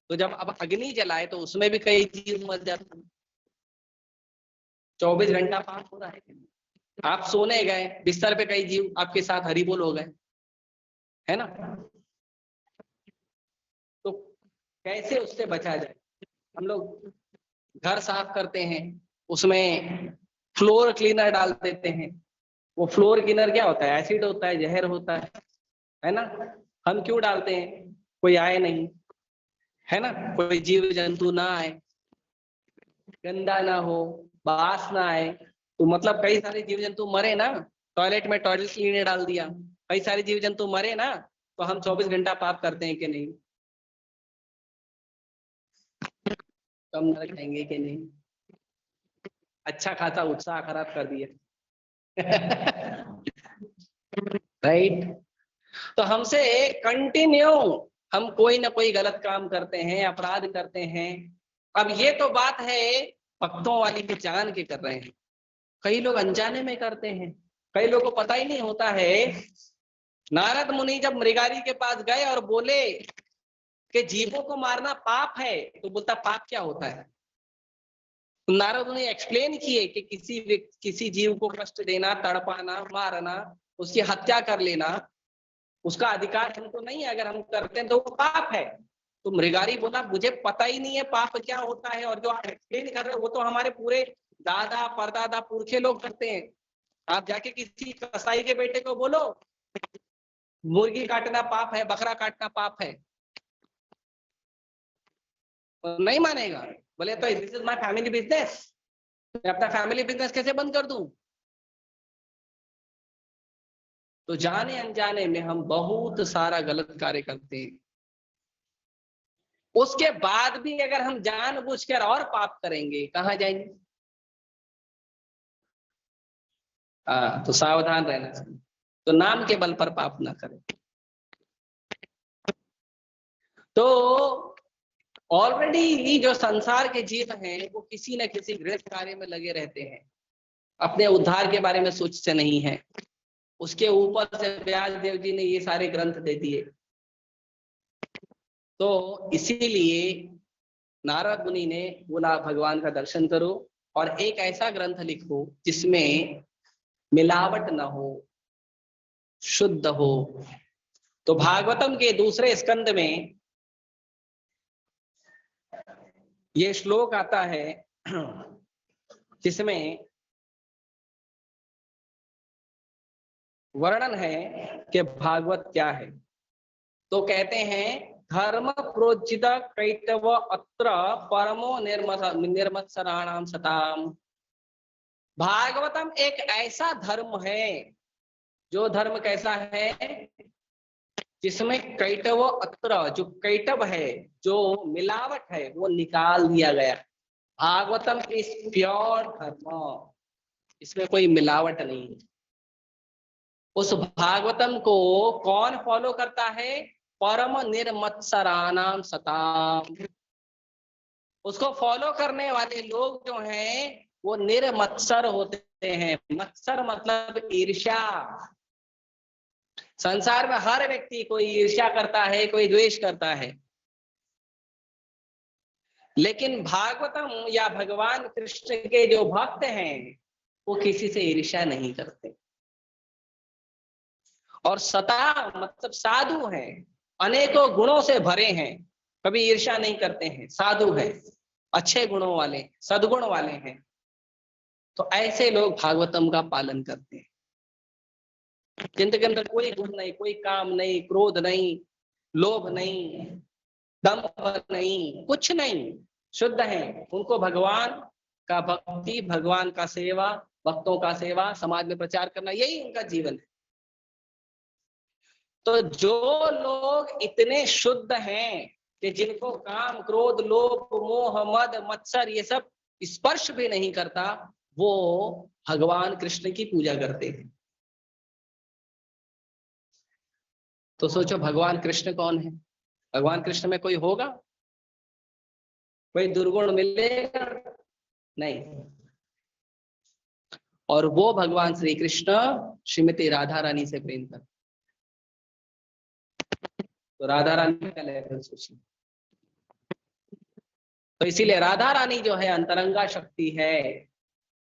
तो जब अब अग्नि जलाए तो उसमें भी कई जीव मर जाते हैं। 24 घंटा पाप हो रहा है। आप सोने गए, बिस्तर पे कई जीव आपके साथ हरी बोल हो गए, है ना? तो कैसे उससे बचा जाए? हम लोग घर साफ करते हैं, उसमें फ्लोर क्लीनर डाल देते हैं। वो फ्लोर क्लीनर क्या होता है? एसिड होता है, जहर होता है ना? हम क्यों डालते हैं? कोई आए नहीं, है ना? कोई जीव जंतु ना आए, गंदा ना हो, बास ना आए। तो मतलब कई सारे जीव जंतु मरे ना, टॉयलेट में टॉयलेट क्लीनर डाल दिया, कई सारे जीव जंतु मरे ना, तो हम 24 घंटा पाप करते हैं कि नहीं? कम नरक जाएंगे कि नहीं? अच्छा खासा उत्साह खराब कर दिया। राइट। तो हमसे कंटिन्यू हम कोई ना कोई गलत काम करते हैं, अपराध करते हैं। अब ये तो बात है भक्तों वाली की, जान के कर रहे हैं। कई लोग अनजाने में करते हैं, कई लोगों को पता ही नहीं होता है। नारद मुनि जब मृगारी के पास गए और बोले कि जीवों को मारना पाप है, तो बोलता पाप क्या होता है? नारद मुनि एक्सप्लेन किए कि किसी जीव को कष्ट देना, तड़पाना, मारना, उसकी हत्या कर लेना, उसका अधिकार हमको नहीं है, अगर हम करते हैं तो वो पाप है। तो मृगारी बोला मुझे पता ही नहीं है पाप क्या होता है, और जो आप एक्सप्लेन कर रहे हो वो तो हमारे पूरे दादा परदादा पुरखे लोग करते हैं। आप जाके किसी कसाई के बेटे को बोलो मुर्गी काटना पाप है, बकरा काटना पाप है, तो नहीं मानेगा। बोले तो this is my family business, मैं अपना फैमिली बिजनेस कैसे बंद कर दूं? तो जाने अनजाने में हम बहुत सारा गलत कार्य करते हैं। उसके बाद भी अगर हम जानबूझकर और पाप करेंगे, कहाँ जाएंगे? तो सावधान रहना चाहिए। तो नाम के बल पर पाप ना करें। तो ऑलरेडी जो संसार के जीव हैं वो किसी न किसी गृहस्थ कार्य में लगे रहते हैं, अपने उद्धार के बारे में सोचते नहीं है। उसके ऊपर से व्यास देव जी ने ये सारे ग्रंथ दे दिए। तो इसीलिए नारद मुनि ने बोला भगवान का दर्शन करो और एक ऐसा ग्रंथ लिखो जिसमें मिलावट न हो, शुद्ध हो। तो भागवतम के दूसरे स्कंद में ये श्लोक आता है जिसमें वर्णन है कि भागवत क्या है। तो कहते हैं धर्म प्रोज्जित कैतव अत्र परमो निर्मत्सराणाम सताम। भागवतम एक ऐसा धर्म है, जो धर्म कैसा है? जिसमें कैटव अत्र, जो कैटव है, जो मिलावट है, वो निकाल दिया गया। भागवतम इज प्योर धर्म, इसमें कोई मिलावट नहीं है। उस भागवतम को कौन फॉलो करता है? परम निर्मत्सराणाम सताम। उसको फॉलो करने वाले लोग जो हैं वो निर्मत्सर होते हैं। मत्सर मतलब ईर्ष्या। संसार में हर व्यक्ति कोई ईर्ष्या करता है, कोई द्वेष करता है, लेकिन भागवतम या भगवान कृष्ण के जो भक्त हैं वो किसी से ईर्ष्या नहीं करते। और सता मतलब साधु हैं, अनेकों गुणों से भरे हैं, कभी ईर्ष्या नहीं करते हैं, साधु हैं, अच्छे गुणों वाले, सद्गुण वाले हैं। तो ऐसे लोग भागवतम का पालन करते हैं, जिनके अंदर कोई गुण नहीं, कोई काम नहीं, क्रोध नहीं, लोभ नहीं, दंभ नहीं, कुछ नहीं, शुद्ध है। उनको भगवान का भक्ति, भगवान का सेवा, भक्तों का सेवा, समाज में प्रचार करना, यही उनका जीवन है। तो जो लोग इतने शुद्ध हैं कि जिनको काम, क्रोध, लोभ, मोह, मद, मत्सर ये सब स्पर्श भी नहीं करता, वो भगवान कृष्ण की पूजा करते हैं। तो सोचो भगवान कृष्ण कौन है? भगवान कृष्ण में कोई होगा? कोई दुर्गुण मिलेगा? नहीं। और वो भगवान श्री कृष्ण श्रीमती राधा रानी से प्रेम करते। तो राधा रानी का लेवल सोचिए। तो इसीलिए राधा रानी जो है अंतरंगा शक्ति है।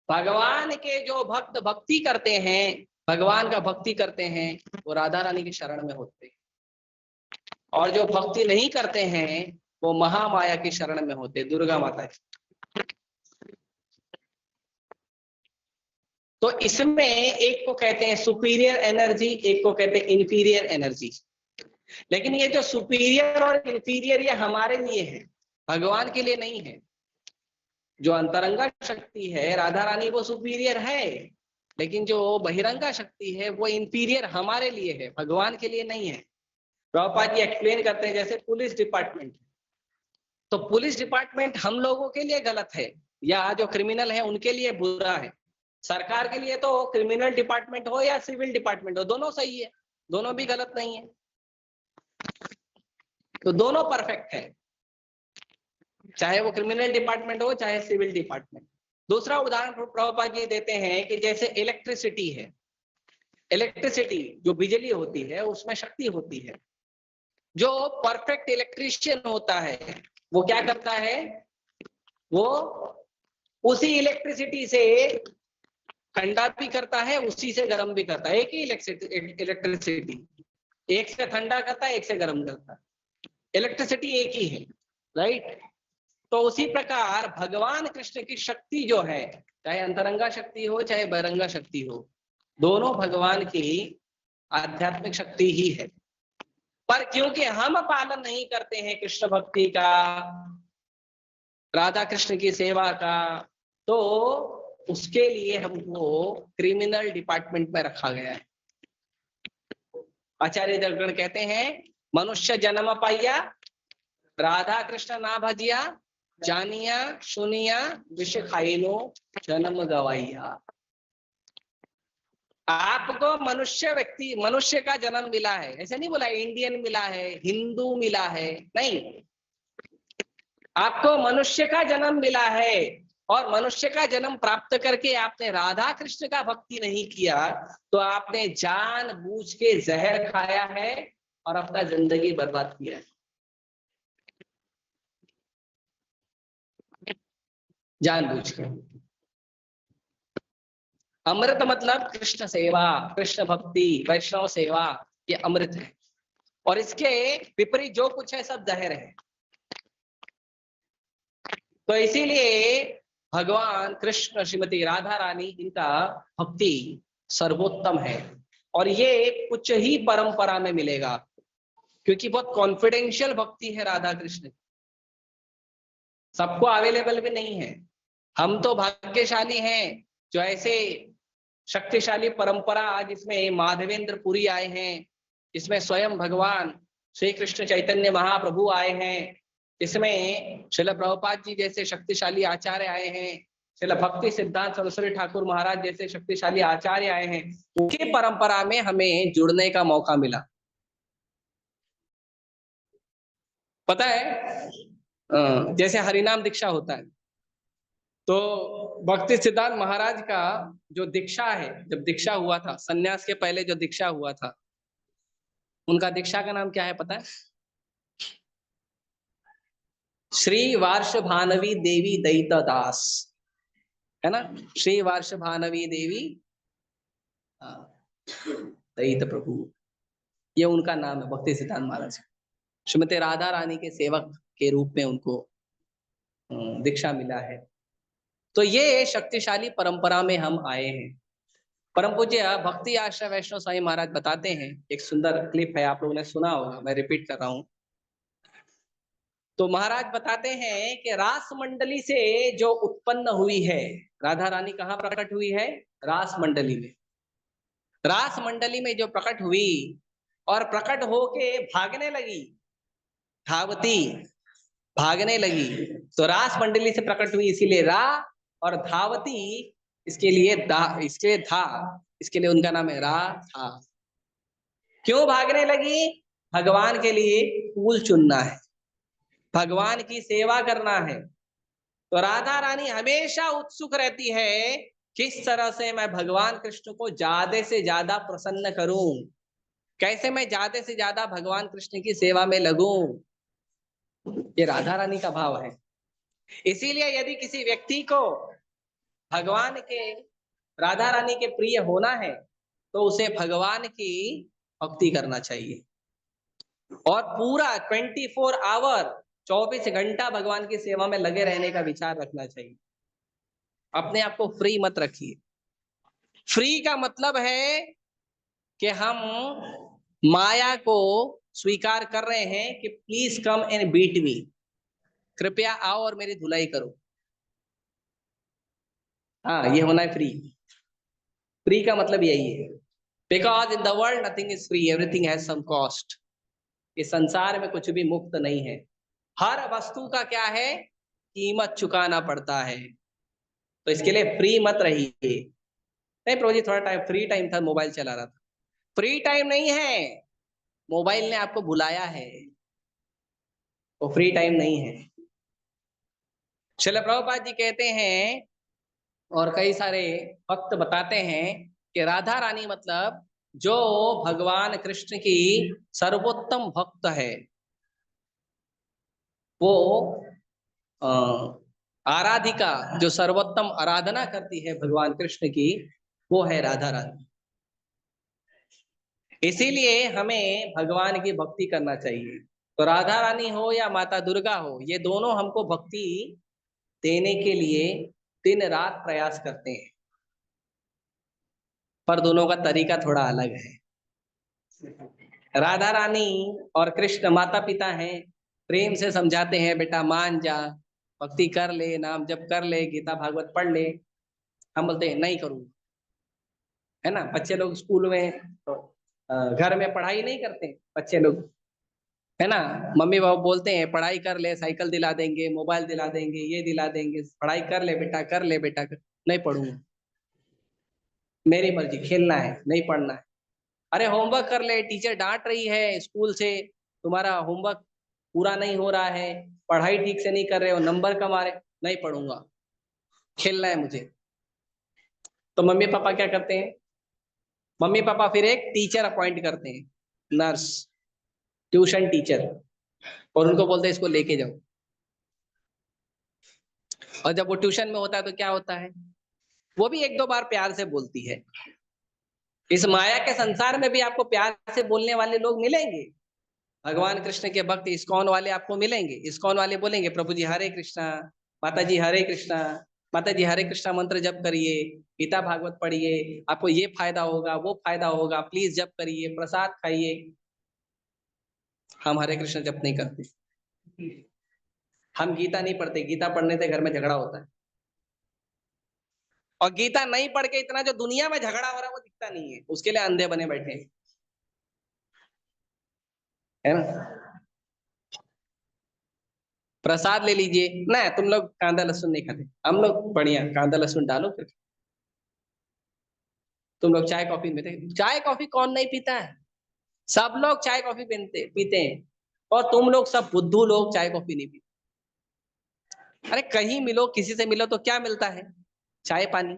भगवान के जो भक्त भक्ति करते हैं, भगवान का भक्ति करते हैं, वो राधा रानी के शरण में होते हैं। और जो भक्ति नहीं करते हैं वो महामाया की शरण में होते, दुर्गा माता की। तो इसमें एक को कहते हैं सुपीरियर एनर्जी, एक को कहते हैं इंफीरियर एनर्जी। लेकिन ये जो सुपीरियर और इंफीरियर ये हमारे लिए है, भगवान के लिए नहीं है। जो अंतरंगा शक्ति है राधा रानी वो सुपीरियर है, लेकिन जो बहिरंगा शक्ति है वो इंफीरियर हमारे लिए है, भगवान के लिए नहीं है। प्रभुपाद जी एक्सप्लेन करते हैं, जैसे पुलिस डिपार्टमेंट, तो पुलिस डिपार्टमेंट हम लोगों के लिए गलत है, या जो क्रिमिनल है उनके लिए बुरा है। सरकार के लिए तो क्रिमिनल डिपार्टमेंट हो या सिविल डिपार्टमेंट हो, दोनों सही है, दोनों भी गलत नहीं है। तो दोनों परफेक्ट है, चाहे वो क्रिमिनल डिपार्टमेंट हो चाहे सिविल डिपार्टमेंट। दूसरा उदाहरण प्रभुपाद जी देते हैं कि जैसे इलेक्ट्रिसिटी है, इलेक्ट्रिसिटी जो बिजली होती है उसमें शक्ति होती है। जो परफेक्ट इलेक्ट्रिशियन होता है वो क्या करता है, वो उसी इलेक्ट्रिसिटी से ठंडा भी करता है, उसी से गर्म भी करता है। एक ही इलेक्ट्रिसिटी, एक से ठंडा करता है, एक से गर्म करता है, इलेक्ट्रिसिटी एक ही है, राइट। तो उसी प्रकार भगवान कृष्ण की शक्ति जो है, चाहे अंतरंगा शक्ति हो चाहे बहिरंगा शक्ति हो, दोनों भगवान की आध्यात्मिक शक्ति ही है। पर क्योंकि हम पालन नहीं करते हैं कृष्ण भक्ति का, राधा कृष्ण की सेवा का, तो उसके लिए हमको क्रिमिनल डिपार्टमेंट में रखा गया है। आचार्य दर्गण कहते हैं, मनुष्य जन्म पाइया, राधा कृष्ण ना भजिया, जानिया सुनिया विष खाइनो जन्म गवाइया। आपको मनुष्य का जन्म मिला है, ऐसे नहीं बोला इंडियन मिला है, हिंदू मिला है, नहीं, आपको मनुष्य का जन्म मिला है। और मनुष्य का जन्म प्राप्त करके आपने राधा कृष्ण का भक्ति नहीं किया, तो आपने जानबूझ के जहर खाया है और अपना जिंदगी बर्बाद किया है। जानबूझ के। अमृत मतलब कृष्ण सेवा, कृष्ण भक्ति, वैष्णव सेवा, ये अमृत है। और इसके विपरीत जो कुछ है सब जहर है। तो इसीलिए भगवान कृष्ण, श्रीमती राधा रानी, इनका भक्ति सर्वोत्तम है। और ये कुछ ही परंपरा में मिलेगा, क्योंकि बहुत कॉन्फिडेंशियल भक्ति है राधा कृष्ण, सबको अवेलेबल भी नहीं है। हम तो भाग्यशाली हैं जो ऐसे शक्तिशाली परंपरा आज इसमें माधवेंद्र पुरी आए हैं, इसमें स्वयं भगवान श्री कृष्ण चैतन्य महाप्रभु आए हैं, इसमें श्रील प्रभुपाद जी जैसे शक्तिशाली आचार्य आए हैं, श्रील भक्ति सिद्धांत सरस्वती ठाकुर महाराज जैसे शक्तिशाली आचार्य आए हैं। उनकी परंपरा में हमें जुड़ने का मौका मिला। पता है जैसे हरिनाम दीक्षा होता है, तो भक्ति सिद्धांत महाराज का जो दीक्षा है, जब दीक्षा हुआ था, सन्यास के पहले जो दीक्षा हुआ था, उनका दीक्षा का नाम क्या है पता है? श्री वार्ष भानवी देवी दैत दास, है ना? श्री वार्ष भानवी देवी दैत प्रभु, ये उनका नाम है भक्ति सिद्धांत महाराज। श्रीमती राधा रानी के सेवक के रूप में उनको दीक्षा मिला है। तो ये शक्तिशाली परंपरा में हम आए हैं। परम पूज्य भक्ति आश्रय वैष्णव स्वामी महाराज बताते हैं, एक सुंदर क्लिप है, आप लोगों ने सुना होगा, मैं रिपीट कर रहा हूं। तो महाराज बताते हैं कि रास मंडली से जो उत्पन्न हुई है, राधा रानी कहाँ प्रकट हुई है? रास मंडली में। रास मंडली में जो प्रकट हुई और प्रकट होके भागने लगी, धावती भागने लगी, तो रास मंडली से प्रकट हुई, इसीलिए रा, और धावती इसके लिए दा, इसके लिए था, इसके लिए उनका नाम है रा था। क्यों भागने लगी? भगवान के लिए फूल चुनना है, भगवान की सेवा करना है। तो राधा रानी हमेशा उत्सुक रहती है, किस तरह से मैं भगवान कृष्ण को ज्यादा से ज्यादा प्रसन्न करूं, कैसे मैं ज्यादा से ज्यादा भगवान कृष्ण की सेवा में लगूं। ये राधा रानी का भाव है। इसीलिए यदि किसी व्यक्ति को भगवान के, राधा रानी के प्रिय होना है, तो उसे भगवान की भक्ति करना चाहिए और पूरा 24 आवर 24 घंटा भगवान की सेवा में लगे रहने का विचार रखना चाहिए। अपने आप को फ्री मत रखिए। फ्री का मतलब है कि हम माया को स्वीकार कर रहे हैं कि please come and beat me, कृपया आओ और मेरी धुलाई करो। हाँ, ये होना है फ्री। फ्री का मतलब यही है, because in the world nothing is free, everything has some cost. इस संसार में कुछ भी मुफ्त नहीं है, हर वस्तु का क्या है, कीमत चुकाना पड़ता है। तो इसके लिए फ्री मत रहिए। नहीं प्रभु जी, थोड़ा टाइम फ्री टाइम था, मोबाइल चला रहा था। फ्री टाइम नहीं है, मोबाइल ने आपको बुलाया है, वो फ्री टाइम नहीं है। श्रील प्रभुपाद जी कहते हैं और कई सारे भक्त बताते हैं कि राधा रानी मतलब जो भगवान कृष्ण की सर्वोत्तम भक्त है, वो आराधिका जो सर्वोत्तम आराधना करती है भगवान कृष्ण की, वो है राधा रानी। इसीलिए हमें भगवान की भक्ति करना चाहिए। तो राधा रानी हो या माता दुर्गा हो, ये दोनों हमको भक्ति देने के लिए दिन रात प्रयास करते हैं, पर दोनों का तरीका थोड़ा अलग है। राधा रानी और कृष्ण माता पिता हैं, प्रेम से समझाते हैं, बेटा मान जा, भक्ति कर ले, नाम जप कर ले, गीता भागवत पढ़ ले। हम बोलते हैं नहीं करूँ, है ना। बच्चे लोग स्कूल में तो घर में पढ़ाई नहीं करते बच्चे लोग, है ना। मम्मी पापा बोलते हैं पढ़ाई कर ले, साइकिल दिला देंगे, मोबाइल दिला देंगे, ये दिला देंगे, पढ़ाई कर ले बेटा, कर ले बेटा, नहीं पढ़ूंगा, मेरी मर्जी, खेलना है, नहीं पढ़ना है। अरे होमवर्क कर ले, टीचर डांट रही है स्कूल से, तुम्हारा होमवर्क पूरा नहीं हो रहा है, पढ़ाई ठीक से नहीं कर रहे हो, नंबर कम आ रहे, नहीं पढ़ूंगा, खेलना है मुझे। तो मम्मी पापा क्या करते हैं, मम्मी पापा फिर एक टीचर अपॉइंट करते हैं, नर्स, ट्यूशन टीचर, और उनको बोलते हैं इसको लेके जाओ। और जब वो ट्यूशन में होता है तो क्या होता है, वो भी एक दो बार प्यार से बोलती है। इस माया के संसार में भी आपको प्यार से बोलने वाले लोग मिलेंगे। भगवान कृष्ण के भक्त इस्कॉन वाले आपको मिलेंगे, इस्कॉन वाले बोलेंगे प्रभु जी हरे कृष्णा, माता जी हरे कृष्णा, माता जी हरे कृष्णा मंत्र जप करिए, गीता भागवत पढ़िए, आपको ये फायदा होगा, वो फायदा होगा, प्लीज जप करिए, प्रसाद खाइए। हम हरे कृष्ण जप नहीं करते, हम गीता नहीं पढ़ते, गीता पढ़ने से घर में झगड़ा होता है। और गीता नहीं पढ़ के इतना जो दुनिया में झगड़ा हो रहा है वो दिखता नहीं है, उसके लिए अंधे बने बैठे हैं, है ना। प्रसाद ले लीजिए ना, तुम लोग कांदा लहसुन नहीं खाते, हम लोग बढ़िया कांदा लहसुन डालो फिर। तुम लोग चाय कॉफी में थे, चाय कॉफी कौन नहीं पीता है, सब लोग चाय कॉफी पीते पीते हैं, और तुम लोग सब बुद्धू लोग चाय कॉफी नहीं पीते। अरे कहीं मिलो, किसी से मिलो तो क्या मिलता है, चाय पानी।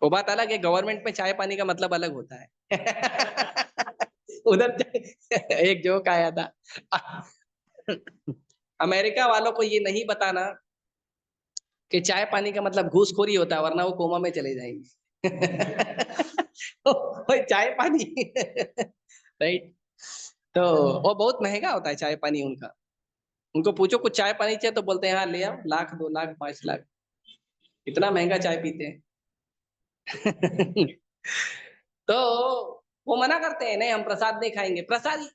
वो बात अलग है, गवर्नमेंट में चाय पानी का मतलब अलग होता है। उधर एक जोक आया था, अमेरिका वालों को ये नहीं बताना कि चाय पानी का मतलब घूसखोरी होता है, वरना वो कोमा में चले जाएंगे। वो चाय पानी, राइट। तो वो बहुत महंगा होता है चाय पानी उनका, उनको पूछो कुछ चाय पानी चाहिए तो बोलते हैं हाँ ले आओ, 1 लाख 2 लाख 5 लाख, इतना महंगा चाय पीते हैं। तो वो मना करते हैं, नहीं हम प्रसाद नहीं खाएंगे। प्रसाद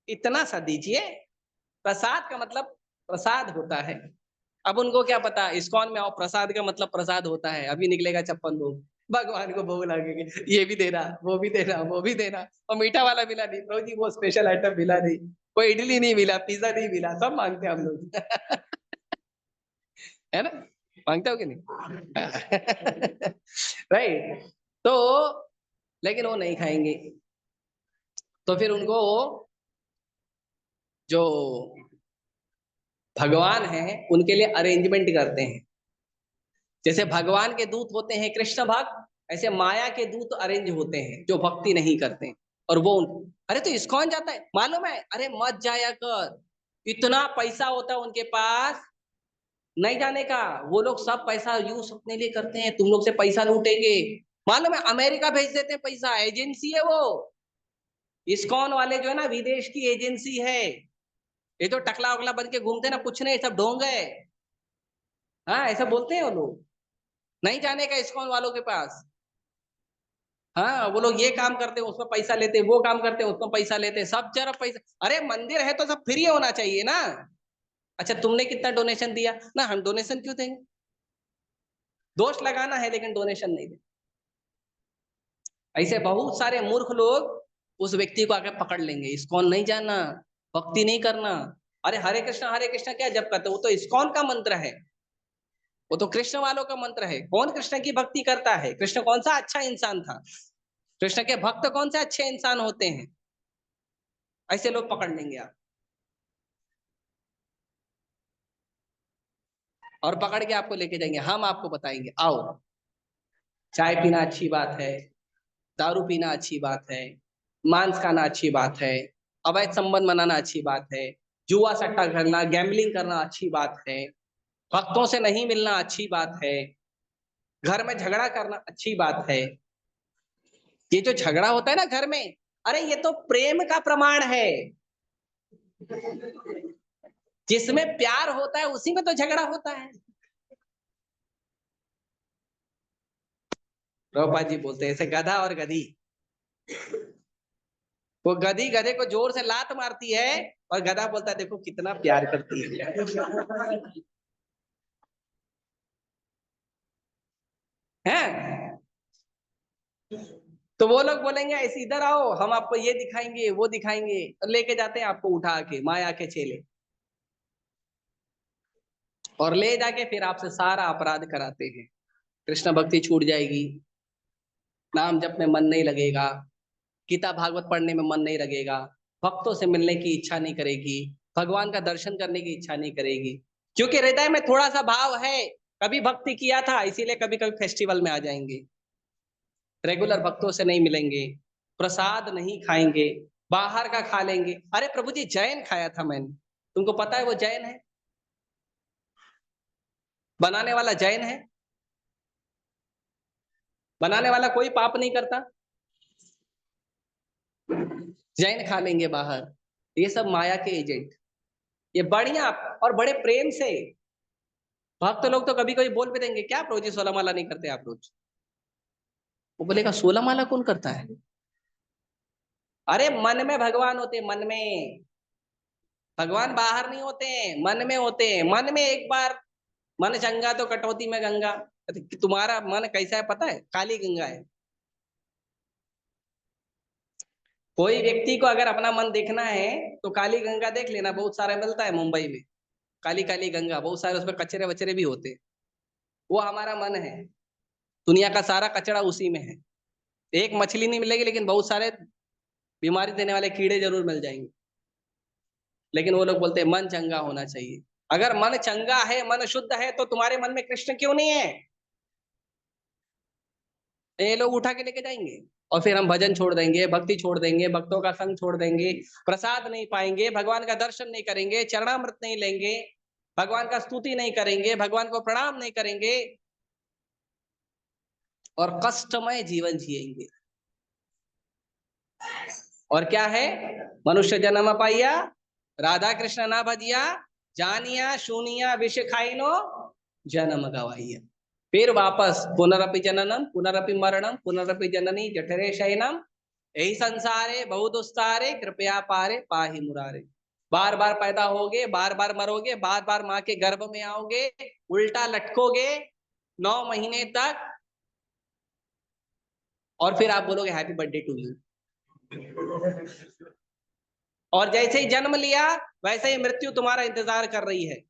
इतना सा दीजिए, प्रसाद का मतलब प्रसाद होता है। अब उनको क्या पता, इस्कॉन में आओ प्रसाद का मतलब प्रसाद होता है, अभी निकलेगा 56 भोग, भगवान को भोग लगेंगे, ये भी देना, वो भी देना, वो भी देना। और मीठा वाला मिला नहीं प्रभु जी, वो स्पेशल आइटम मिला नहीं, कोई इडली नहीं मिला, पिज्जा नहीं मिला, सब मांगते हैं हम लोग। है ना, मांगते हो कि नहीं? राइट। तो लेकिन वो नहीं खाएंगे, तो फिर उनको जो भगवान है उनके लिए अरेंजमेंट करते हैं। जैसे भगवान के दूत होते हैं कृष्ण भक्त, ऐसे माया के दूत अरेंज होते हैं जो भक्ति नहीं करते हैं। और वो अरे तो इस्कॉन जाता है मालूम है, अरे मत जाया कर, इतना पैसा होता है उनके पास, नहीं जाने का। वो लोग सब पैसा यूज अपने लिए करते हैं, तुम लोग से पैसा लूटेंगे। मालूम है, अमेरिका भेज देते हैं पैसा, एजेंसी है वो। इस्कॉन वाले जो है ना, विदेश की एजेंसी है। ये जो टकला वकला बन के घूमते ना, कुछ नहीं, सब ढोंग है। हाँ ऐसा बोलते हैं वो लोग, नहीं जाने का इस्कॉन वालों के पास। हाँ वो लोग ये काम करते हैं उसमें पैसा लेते हैं, वो काम करते हैं उसमें पैसा लेते हैं, सब तरफ पैसा। अरे मंदिर है तो सब फ्री होना चाहिए ना। अच्छा तुमने कितना डोनेशन दिया ना, हम डोनेशन क्यों देंगे? दोष लगाना है लेकिन डोनेशन नहीं दे। ऐसे बहुत सारे मूर्ख लोग उस व्यक्ति को आके पकड़ लेंगे, इस्कॉन नहीं जाना, भक्ति नहीं करना। अरे हरे कृष्णा क्या जब करते, वो तो इस्कॉन का मंत्र है, वो तो कृष्ण वालों का मंत्र है। कौन कृष्ण की भक्ति करता है? कृष्ण कौन सा अच्छा इंसान था? कृष्ण के भक्त कौन से अच्छे इंसान होते हैं? ऐसे लोग पकड़ लेंगे आप, और पकड़ के आपको लेके जाएंगे, हम आपको बताएंगे आओ, चाय पीना अच्छी बात है, दारू पीना अच्छी बात है, मांस खाना अच्छी बात है, अवैध संबंध मनाना अच्छी बात है, जुआ सट्टा करना गैम्बलिंग करना अच्छी बात है, भक्तों से नहीं मिलना अच्छी बात है, घर में झगड़ा करना अच्छी बात है। ये जो झगड़ा होता है ना घर में, अरे ये तो प्रेम का प्रमाण है। जिसमें प्यार होता है उसी में तो झगड़ा होता है। प्रभुपाद जी बोलते हैं ऐसे गधा और गधी, वो गधी गधे को जोर से लात मारती है और गधा बोलता है देखो कितना प्यार करती है। हैं? तो वो लोग बोलेंगे ऐसे इधर आओ, हम आपको ये दिखाएंगे वो दिखाएंगे, और लेके जाते हैं आपको उठा के माया के चेले, और ले जाके फिर आपसे सारा अपराध कराते हैं। कृष्ण भक्ति छूट जाएगी, नाम जप में मन नहीं लगेगा, गीता भागवत पढ़ने में मन नहीं लगेगा, भक्तों से मिलने की इच्छा नहीं करेगी, भगवान का दर्शन करने की इच्छा नहीं करेगी, क्योंकि हृदय में थोड़ा सा भाव है, कभी भक्ति किया था इसीलिए कभी कभी फेस्टिवल में आ जाएंगे, रेगुलर भक्तों से नहीं मिलेंगे, प्रसाद नहीं खाएंगे, बाहर का खा लेंगे। अरे प्रभु जी जैन खाया था मैंने, तुमको पता है वो जैन है? बनाने वाला जैन है, बनाने वाला कोई पाप नहीं करता, जैन खा लेंगे बाहर। ये सब माया के एजेंट, ये बढ़िया और बड़े प्रेम से। भक्त लोग तो कभी कभी बोल भी देंगे क्या प्रभु जी 16 माला नहीं करते आप रोज? वो बोलेगा 16 माला कौन करता है? अरे मन में भगवान होते, मन में भगवान बाहर नहीं होते हैं, मन में होते हैं। मन में एक बार मन चंगा तो कटौती में गंगा। तुम्हारा मन कैसा है पता है? काली गंगा है। कोई व्यक्ति को अगर अपना मन देखना है तो काली गंगा देख लेना, बहुत सारा मिलता है मुंबई में, काली काली गंगा, बहुत सारे उसमें कचरे वचरे भी होते हैं। वो हमारा मन है, दुनिया का सारा कचरा उसी में है। एक मछली नहीं मिलेगी लेकिन बहुत सारे बीमारी देने वाले कीड़े जरूर मिल जाएंगे। लेकिन वो लोग बोलते हैं मन चंगा होना चाहिए। अगर मन चंगा है, मन शुद्ध है, तो तुम्हारे मन में कृष्ण क्यों नहीं है? ये लोग उठा के लेके जाएंगे, और फिर हम भजन छोड़ देंगे, भक्ति छोड़ देंगे, भक्तों का संग छोड़ देंगे, प्रसाद नहीं पाएंगे, भगवान का दर्शन नहीं करेंगे, चरणामृत नहीं लेंगे, भगवान का स्तुति नहीं करेंगे, भगवान को प्रणाम नहीं करेंगे, और कष्टमय जीवन जिएंगे। और क्या है? मनुष्य जन्म पाइया, राधा कृष्ण ना भजिया, जानिया शूनिया विष खाइनो, जन्म गवाइया। फिर वापस पुनरपि जननम पुनरपि मरणम पुनरपि जननी जठरे शयनम यही संसारे बहुदुस्तारे कृपया पारे पाहि मुरारे। बार बार पैदा होगे, बार बार मरोगे, बार बार माँ के गर्भ में आओगे, उल्टा लटकोगे 9 महीने तक, और फिर आप बोलोगे हैप्पी बर्थडे टू यू। और जैसे ही जन्म लिया वैसे ही मृत्यु तुम्हारा इंतजार कर रही है।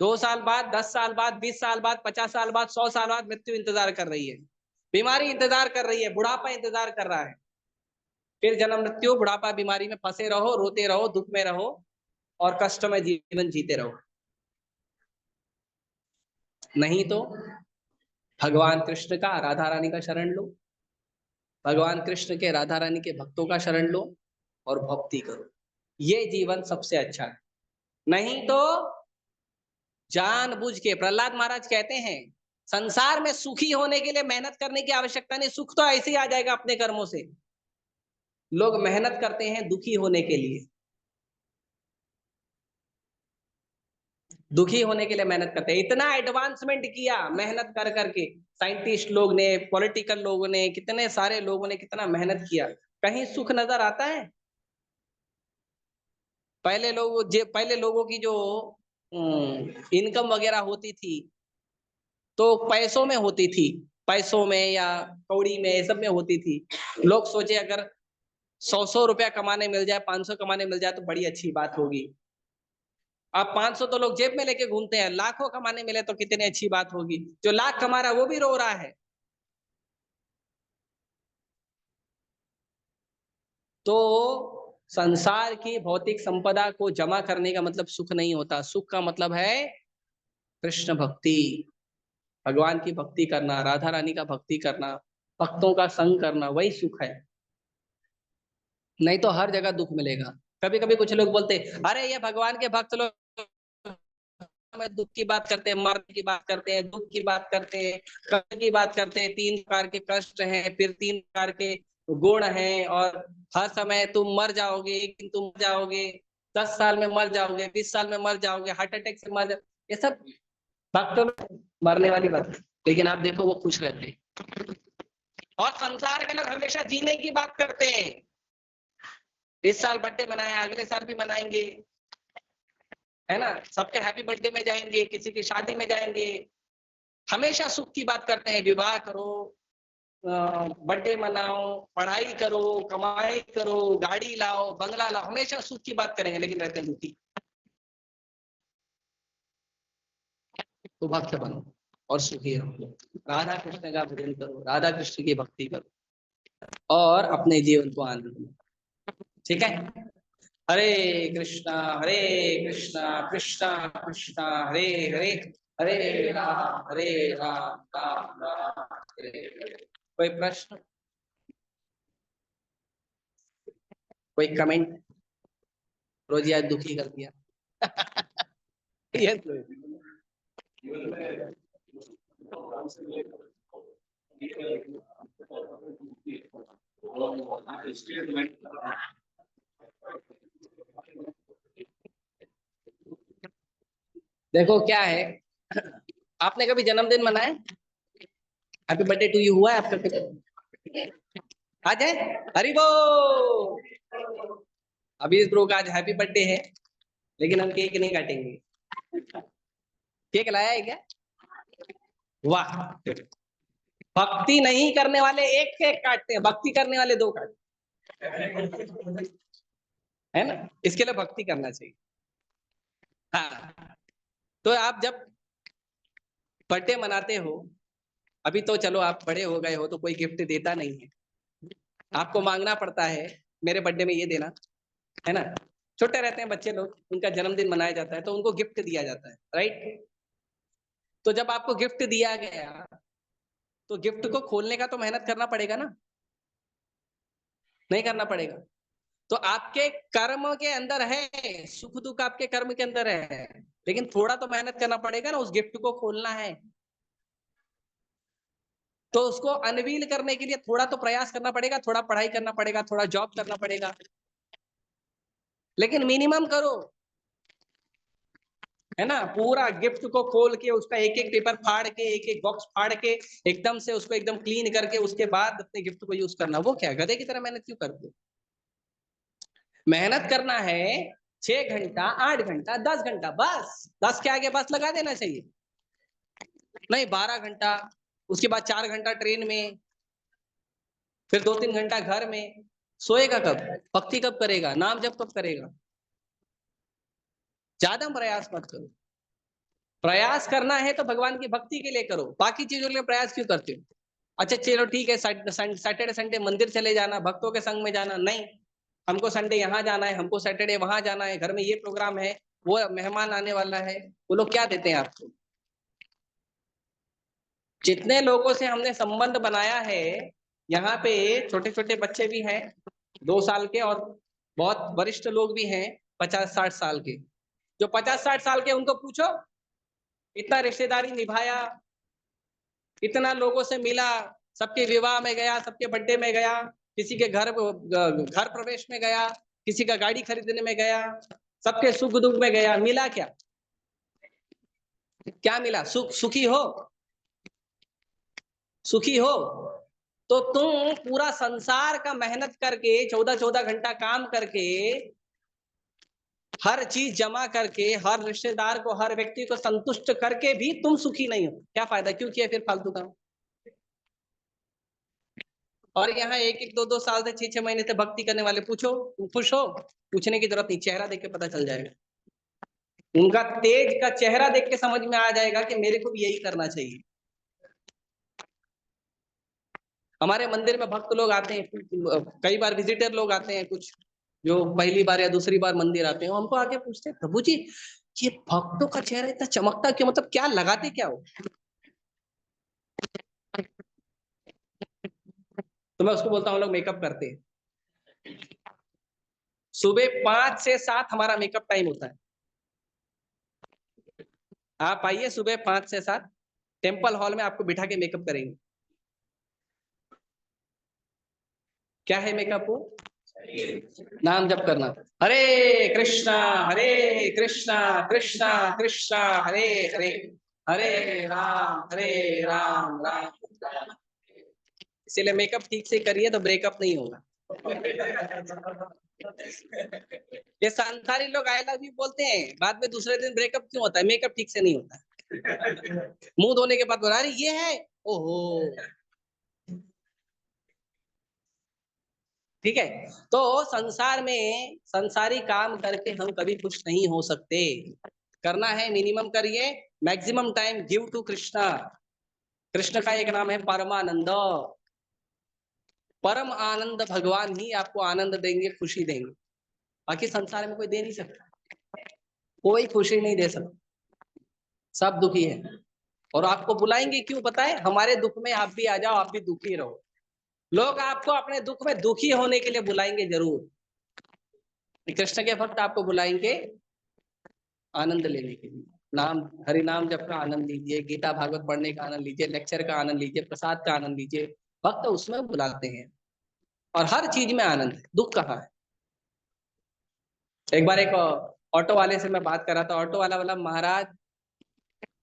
2 साल बाद, 10 साल बाद, 20 साल बाद, 50 साल बाद, 100 साल बाद मृत्यु इंतजार कर रही है। बीमारी इंतजार कर रही है, बुढ़ापा इंतजार कर रहा है। फिर जन्म मृत्यु बुढ़ापा बीमारी में फंसे रहो, रोते रहो, दुख में रहो और कष्ट में जीवन जीते रहो। नहीं तो भगवान कृष्ण का, राधा रानी का शरण लो, भगवान कृष्ण के, राधा रानी के भक्तों का शरण लो और भक्ति करो। ये जीवन सबसे अच्छा है। नहीं तो जानबूझ के, प्रहलाद महाराज कहते हैं संसार में सुखी होने के लिए मेहनत करने की आवश्यकता नहीं, सुख तो ऐसे ही आ जाएगा अपने कर्मों से। लोग मेहनत करते हैं दुखी होने के लिए, दुखी होने के लिए मेहनत करते हैं। इतना एडवांसमेंट किया मेहनत कर करके, साइंटिस्ट लोग ने, पॉलिटिकल लोगों ने, कितने सारे लोगों ने कितना मेहनत किया, कहीं सुख नजर आता है? पहले लोगों की जो इनकम वगैरह होती थी तो पैसों में होती थी, पैसों में या कौड़ी में, सब में होती थी। लोग सोचे अगर 100 रुपया कमाने मिल जाए, 500 कमाने मिल जाए तो बड़ी अच्छी बात होगी। अब 500 तो लोग जेब में लेके घूमते हैं, लाखों कमाने मिले तो कितनी अच्छी बात होगी। जो लाख कमा रहा है वो भी रो रहा है। तो संसार की भौतिक संपदा को जमा करने का मतलब सुख नहीं होता। सुख का मतलब है कृष्ण भक्ति, भगवान की भक्ति करना, राधा रानी का भक्ति करना, भक्तों का संग करना, वही सुख है। नहीं तो हर जगह दुख मिलेगा। कभी कभी कुछ लोग बोलते अरे ये भगवान के भक्त लोग में दुख की बात करते हैं, मरने की बात करते हैं, दुख की बात करते हैं, कष्ट की बात करते हैं। 3 प्रकार के कष्ट हैं, फिर 3 प्रकार के गुण हैं, और हर समय तुम मर जाओगे, एक दिन तुम मर जाओगे, 10 साल में मर जाओगे, 20 साल में मर जाओगे, हार्ट अटैक से मर जाओगे। ये सब भक्तों में मरने वाली बात है। लेकिन आप देखो वो खुश रहते हैं। और संसार के लोग हमेशा जीने की बात करते हैं। इस साल बर्थडे मनाया, अगले साल भी मनाएंगे, है ना, सबके हैप्पी बर्थडे में जाएंगे, किसी की शादी में जाएंगे, हमेशा सुख की बात करते हैं। विवाह करो, बर्थडे मनाओ, पढ़ाई करो, कमाई करो, गाड़ी लाओ, बंगला लाओ, हमेशा सुख की बात करेंगे, लेकिन रहते हैं दुखी। तो भक्त बनो और सुखी रहो, राधा कृष्ण का भजन करो, राधा कृष्ण की भक्ति करो और अपने जीवन को आनंद लो। ठीक है। हरे कृष्णा कृष्णा कृष्णा हरे हरे, हरे राम राम राम हरे हरे। कोई प्रश्न, कोई कमेंट? रोजी आज दुखी कर दिया। यस। देखो क्या है, आपने कभी जन्मदिन मनाया? हैप्पी बर्थडे टू यू हुआ है आपका कभी? आज है? हरी बोल। अभी इस ब्रो का आज हैप्पी बर्थडे है, लेकिन हम केक नहीं काटेंगे। केक लाया है क्या? वाह। भक्ति नहीं करने वाले एक केक काटते हैं, भक्ति करने वाले 2 काटते है ना। इसके लिए भक्ति करना चाहिए। हाँ, तो आप जब बर्थडे मनाते हो, अभी तो चलो आप बड़े हो गए हो तो कोई गिफ्ट देता नहीं है, आपको मांगना पड़ता है मेरे बर्थडे में ये देना, है ना। छोटे रहते हैं बच्चे लोग, उनका जन्मदिन मनाया जाता है तो उनको गिफ्ट दिया जाता है, राइट। तो जब आपको गिफ्ट दिया गया तो गिफ्ट को खोलने का तो मेहनत करना पड़ेगा ना, नहीं करना पड़ेगा? तो आपके कर्म के अंदर है, सुख दुख आपके कर्म के अंदर है, लेकिन थोड़ा तो मेहनत करना पड़ेगा ना, उस गिफ्ट को खोलना है तो उसको अनवील करने के लिए थोड़ा तो प्रयास करना पड़ेगा, थोड़ा पढ़ाई करना पड़ेगा, थोड़ा जॉब करना पड़ेगा, लेकिन मिनिमम करो। है ना, पूरा गिफ्ट को खोल के उसका एक एक पेपर फाड़ के, एक एक बॉक्स फाड़ के, एकदम से उसको एकदम क्लीन करके उसके बाद अपने गिफ्ट को यूज करना, वो क्या गधे की तरह मेहनत क्यों करते हो? मेहनत करना है 6 घंटा, 8 घंटा, 10 घंटा, बस 10 के आगे बस लगा देना चाहिए, नहीं 12 घंटा, उसके बाद 4 घंटा ट्रेन में, फिर 2-3 घंटा घर में। सोएगा कब? भक्ति कब करेगा? नाम जप कब करेगा? ज्यादा प्रयास मत करो। प्रयास करना है तो भगवान की भक्ति के लिए करो, बाकी चीजों के लिए प्रयास क्यों करते हो? अच्छा चलो ठीक है, सैटरडे संडे मंदिर चले जाना, भक्तों के संग में जाना, नहीं हमको संडे यहाँ जाना है, हमको सैटरडे वहां जाना है, घर में ये प्रोग्राम है, वो मेहमान आने वाला है, वो लोग क्या देते हैं आपको? जितने लोगों से हमने संबंध बनाया है, यहाँ पे छोटे छोटे बच्चे भी हैं 2 साल के, और बहुत वरिष्ठ लोग भी हैं 50-60 साल के। जो 50-60 साल के, उनको पूछो इतना रिश्तेदारी निभाया, इतना लोगों से मिला, सबके विवाह में गया, सबके बर्थडे में गया, किसी के घर प्रवेश में गया, किसी का गाड़ी खरीदने में गया, सबके सुख दुख में गया, मिला क्या? क्या मिला? सुखी हो? सुखी हो? तो तुम पूरा संसार का मेहनत करके 14-14 घंटा काम करके, हर चीज जमा करके, हर रिश्तेदार को, हर व्यक्ति को संतुष्ट करके भी तुम सुखी नहीं हो, क्या फायदा? क्यों किया फिर फालतू काम? और यहाँ 1-1, 2-2 साल से 6-6 महीने से भक्ति करने वाले पूछो, तुम खुश हो? पूछने की जरूरत नहीं, चेहरा देख के पता चल जाएगा, उनका तेज का चेहरा देख के समझ में आ जाएगा कि मेरे को भी यही करना चाहिए। हमारे मंदिर में भक्त लोग आते हैं, कई बार विजिटर लोग आते हैं, कुछ जो पहली बार या दूसरी बार मंदिर आते हैं, हमको आके पूछते हैं, प्रभु जी ये भक्तों का चेहरा इतना चमकता क्यों, मतलब क्या लगाते क्या हो? तो मैं उसको बोलता हूँ, लोग मेकअप करते हैं। सुबह 5 से 7 हमारा मेकअप टाइम होता है। आप आइए सुबह 5 से 7, टेम्पल हॉल में आपको बिठा के मेकअप करेंगे। क्या है मेकअप? वो नाम जप करना, हरे कृष्णा कृष्णा कृष्णा हरे हरे, हरे राम राम राम। इसीलिए मेकअप ठीक से करिए तो ब्रेकअप नहीं होगा। ये संसारी लोग आई लव यू बोलते हैं, बाद में दूसरे दिन ब्रेकअप क्यों होता है? मेकअप ठीक से नहीं होता। मुंह धोने के बाद बोला अरे ये है, ओहो। ठीक है, तो संसार में संसारी काम करके हम कभी खुश नहीं हो सकते। करना है मिनिमम करिए, maximum time give to Krishna. Krishna का एक नाम है परमानंद। परम आनंद भगवान ही आपको आनंद देंगे, खुशी देंगे, बाकी संसार में कोई दे नहीं सकता, कोई खुशी नहीं दे सकता, सब दुखी है। और आपको बुलाएंगे क्यों बताए? हमारे दुख में आप भी आ जाओ, आप भी दुखी रहो। लोग आपको अपने दुख में दुखी होने के लिए बुलाएंगे जरूर, कृष्ण के भक्त आपको बुलाएंगे आनंद लेने के लिए। नाम, हरि नाम जप का आनंद लीजिए, गीता भागवत पढ़ने का आनंद लीजिए, लेक्चर का आनंद लीजिए, प्रसाद का आनंद लीजिए, भक्त उसमें बुलाते हैं। और हर चीज में आनंद है, दुख कहाँ है? एक बार एक ऑटो वाले से मैं बात कर रहा था, ऑटो वाला बोला महाराज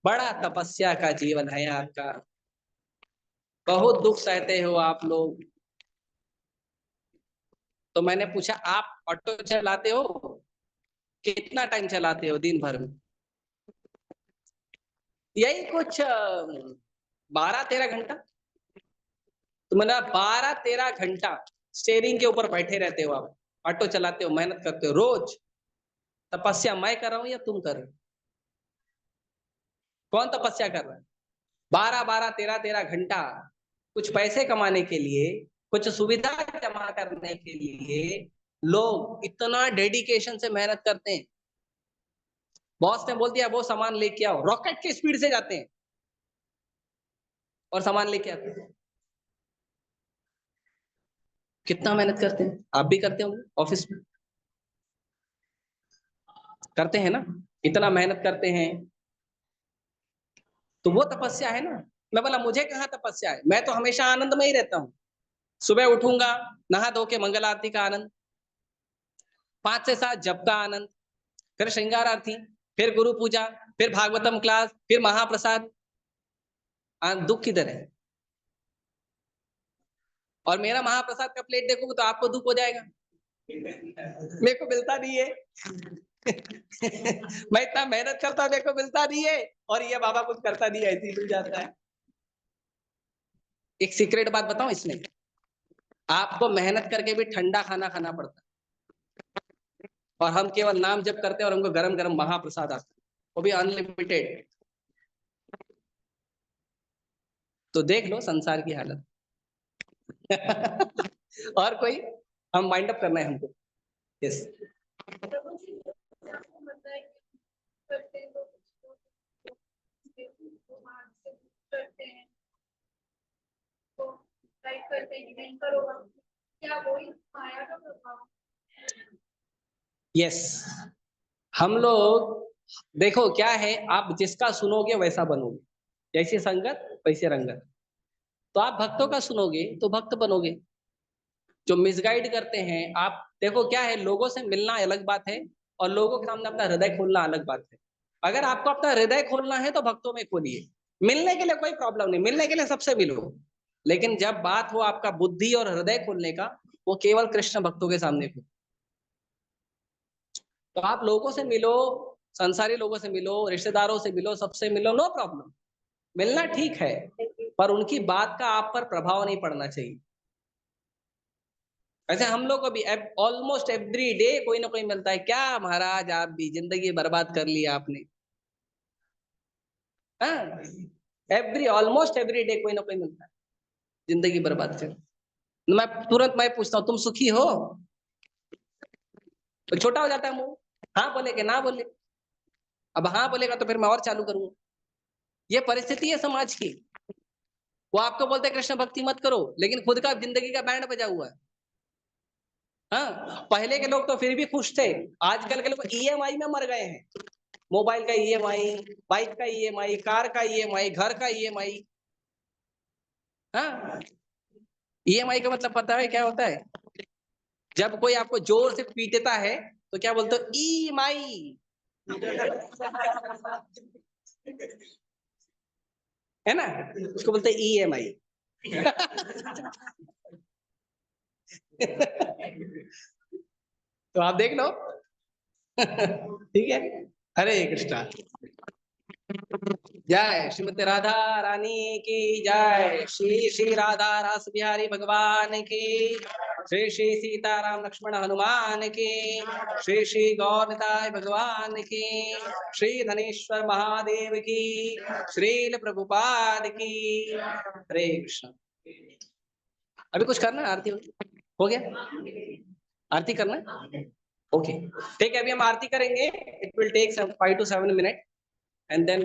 बड़ा तपस्या का जीवन है आपका, बहुत दुख सहते हो आप लोग। तो मैंने पूछा आप ऑटो चलाते हो, कितना टाइम चलाते हो दिन भर में? यही कुछ 12-13 घंटा। तो मैंने 12-13 घंटा स्टेयरिंग के ऊपर बैठे रहते हो आप, ऑटो चलाते हो, मेहनत करते हो रोज। तपस्या मैं कर रहा हूँ या तुम कर रहे हो? कौन तपस्या कर रहा है? 12-12, 13-13 घंटा कुछ पैसे कमाने के लिए, कुछ सुविधा जमा करने के लिए लोग इतना डेडिकेशन से मेहनत करते हैं। बॉस ने बोल दिया वो सामान लेके आओ, रॉकेट की स्पीड से जाते हैं और सामान लेके आते हैं। कितना मेहनत करते हैं, आप भी करते होंगे ऑफिस में, करते हैं ना, इतना मेहनत करते हैं, तो वो तपस्या है ना। मैं बोला मुझे कहाँ तपस्या है, मैं तो हमेशा आनंद में ही रहता हूँ। सुबह उठूंगा, नहा धो के मंगल आरती का आनंद, 5 से 7 जप का आनंद, फिर श्रृंगार आरती, फिर गुरु पूजा, फिर भागवतम क्लास, फिर महाप्रसाद। दुख किधर है? और मेरा महाप्रसाद का प्लेट देखोगे तो आपको दुख हो जाएगा, मेरे को मिलता नहीं है। मैं इतना मेहनत करता हूं, मेरे को मिलता नहीं है, और ये बाबा कुछ करता नहीं है, ऐसे ही मिल जाता है। एक सीक्रेट बात बताऊं इसमें, आपको मेहनत करके भी ठंडा खाना खाना पड़ता है, और हम केवल नाम जप करते हैं और हमको गरम गरम महाप्रसाद आता है, वो भी अनलिमिटेड। तो देख लो संसार की हालत। और कोई, हम वाइंड अप करना है हमको। यस। यस, हम लोग देखो क्या है, आप जिसका सुनोगे वैसा बनोगे, जैसी संगत वैसे रंगत। तो आप भक्तों का सुनोगे तो भक्त बनोगे। जो मिसगाइड करते हैं, आप देखो क्या है, लोगों से मिलना अलग बात है और लोगों के सामने अपना हृदय खोलना अलग बात है। अगर आपको अपना हृदय खोलना है तो भक्तों में खोलिए, मिलने के लिए कोई प्रॉब्लम नहीं, मिलने के लिए सबसे मिलो। लेकिन जब बात हो आपका बुद्धि और हृदय खोलने का, वो केवल कृष्ण भक्तों के सामने खोलो। तो आप लोगों से मिलो, संसारी लोगों से मिलो, रिश्तेदारों से मिलो, सबसे मिलो, नो प्रॉब्लम, मिलना ठीक है, पर उनकी बात का आप पर प्रभाव नहीं पड़ना चाहिए। वैसे हम लोग को भी ऑलमोस्ट एवरी डे कोई ना कोई मिलता है, क्या महाराज आप भी जिंदगी बर्बाद कर ली आपने। हाँ, एवरी ऑलमोस्ट एवरी डे कोई ना कोई मिलता है, जिंदगी बर्बाद कर। मैं तुरंत मैं पूछता हूँ तुम सुखी हो, तो छोटा हो जाता है मुंह, हाँ बोले कि ना बोले। अब हाँ बोलेगा तो फिर मैं और चालू करूंगा। ये परिस्थिति है समाज की। वो आपको बोलते हैं कृष्ण भक्ति मत करो, लेकिन खुद का जिंदगी का बैंड बजा हुआ है। हाँ, पहले के लोग तो फिर भी खुश थे, आजकल के लोग ईएमआई में मर गए हैं। मोबाइल का ईएमआई, बाइक का ईएमआई, कार का ईएमआई, घर का ईएमआई। हाँ, ईएमआई का मतलब पता है क्या होता है? जब कोई आपको जोर से पीटता है तो क्या बोलते हो? ईएमआई। है ना, उसको बोलते हैं ईएमआई। तो आप देख लो। ठीक है, हरे कृष्णा। जय श्रीमती राधा रानी की जय, श्री श्री राधा रास बिहारी भगवान की, श्री श्री सीताराम लक्ष्मण हनुमान की, श्री श्री गौरताय भगवान की, श्री धनेश्वर महादेव की, श्रील प्रभुपाद की। हरे कृष्ण। अभी कुछ करना है? आरती हो गया? आरती करना है? ओके, ठीक है, अभी हम आरती करेंगे। It will take 5 to 7 minutes and then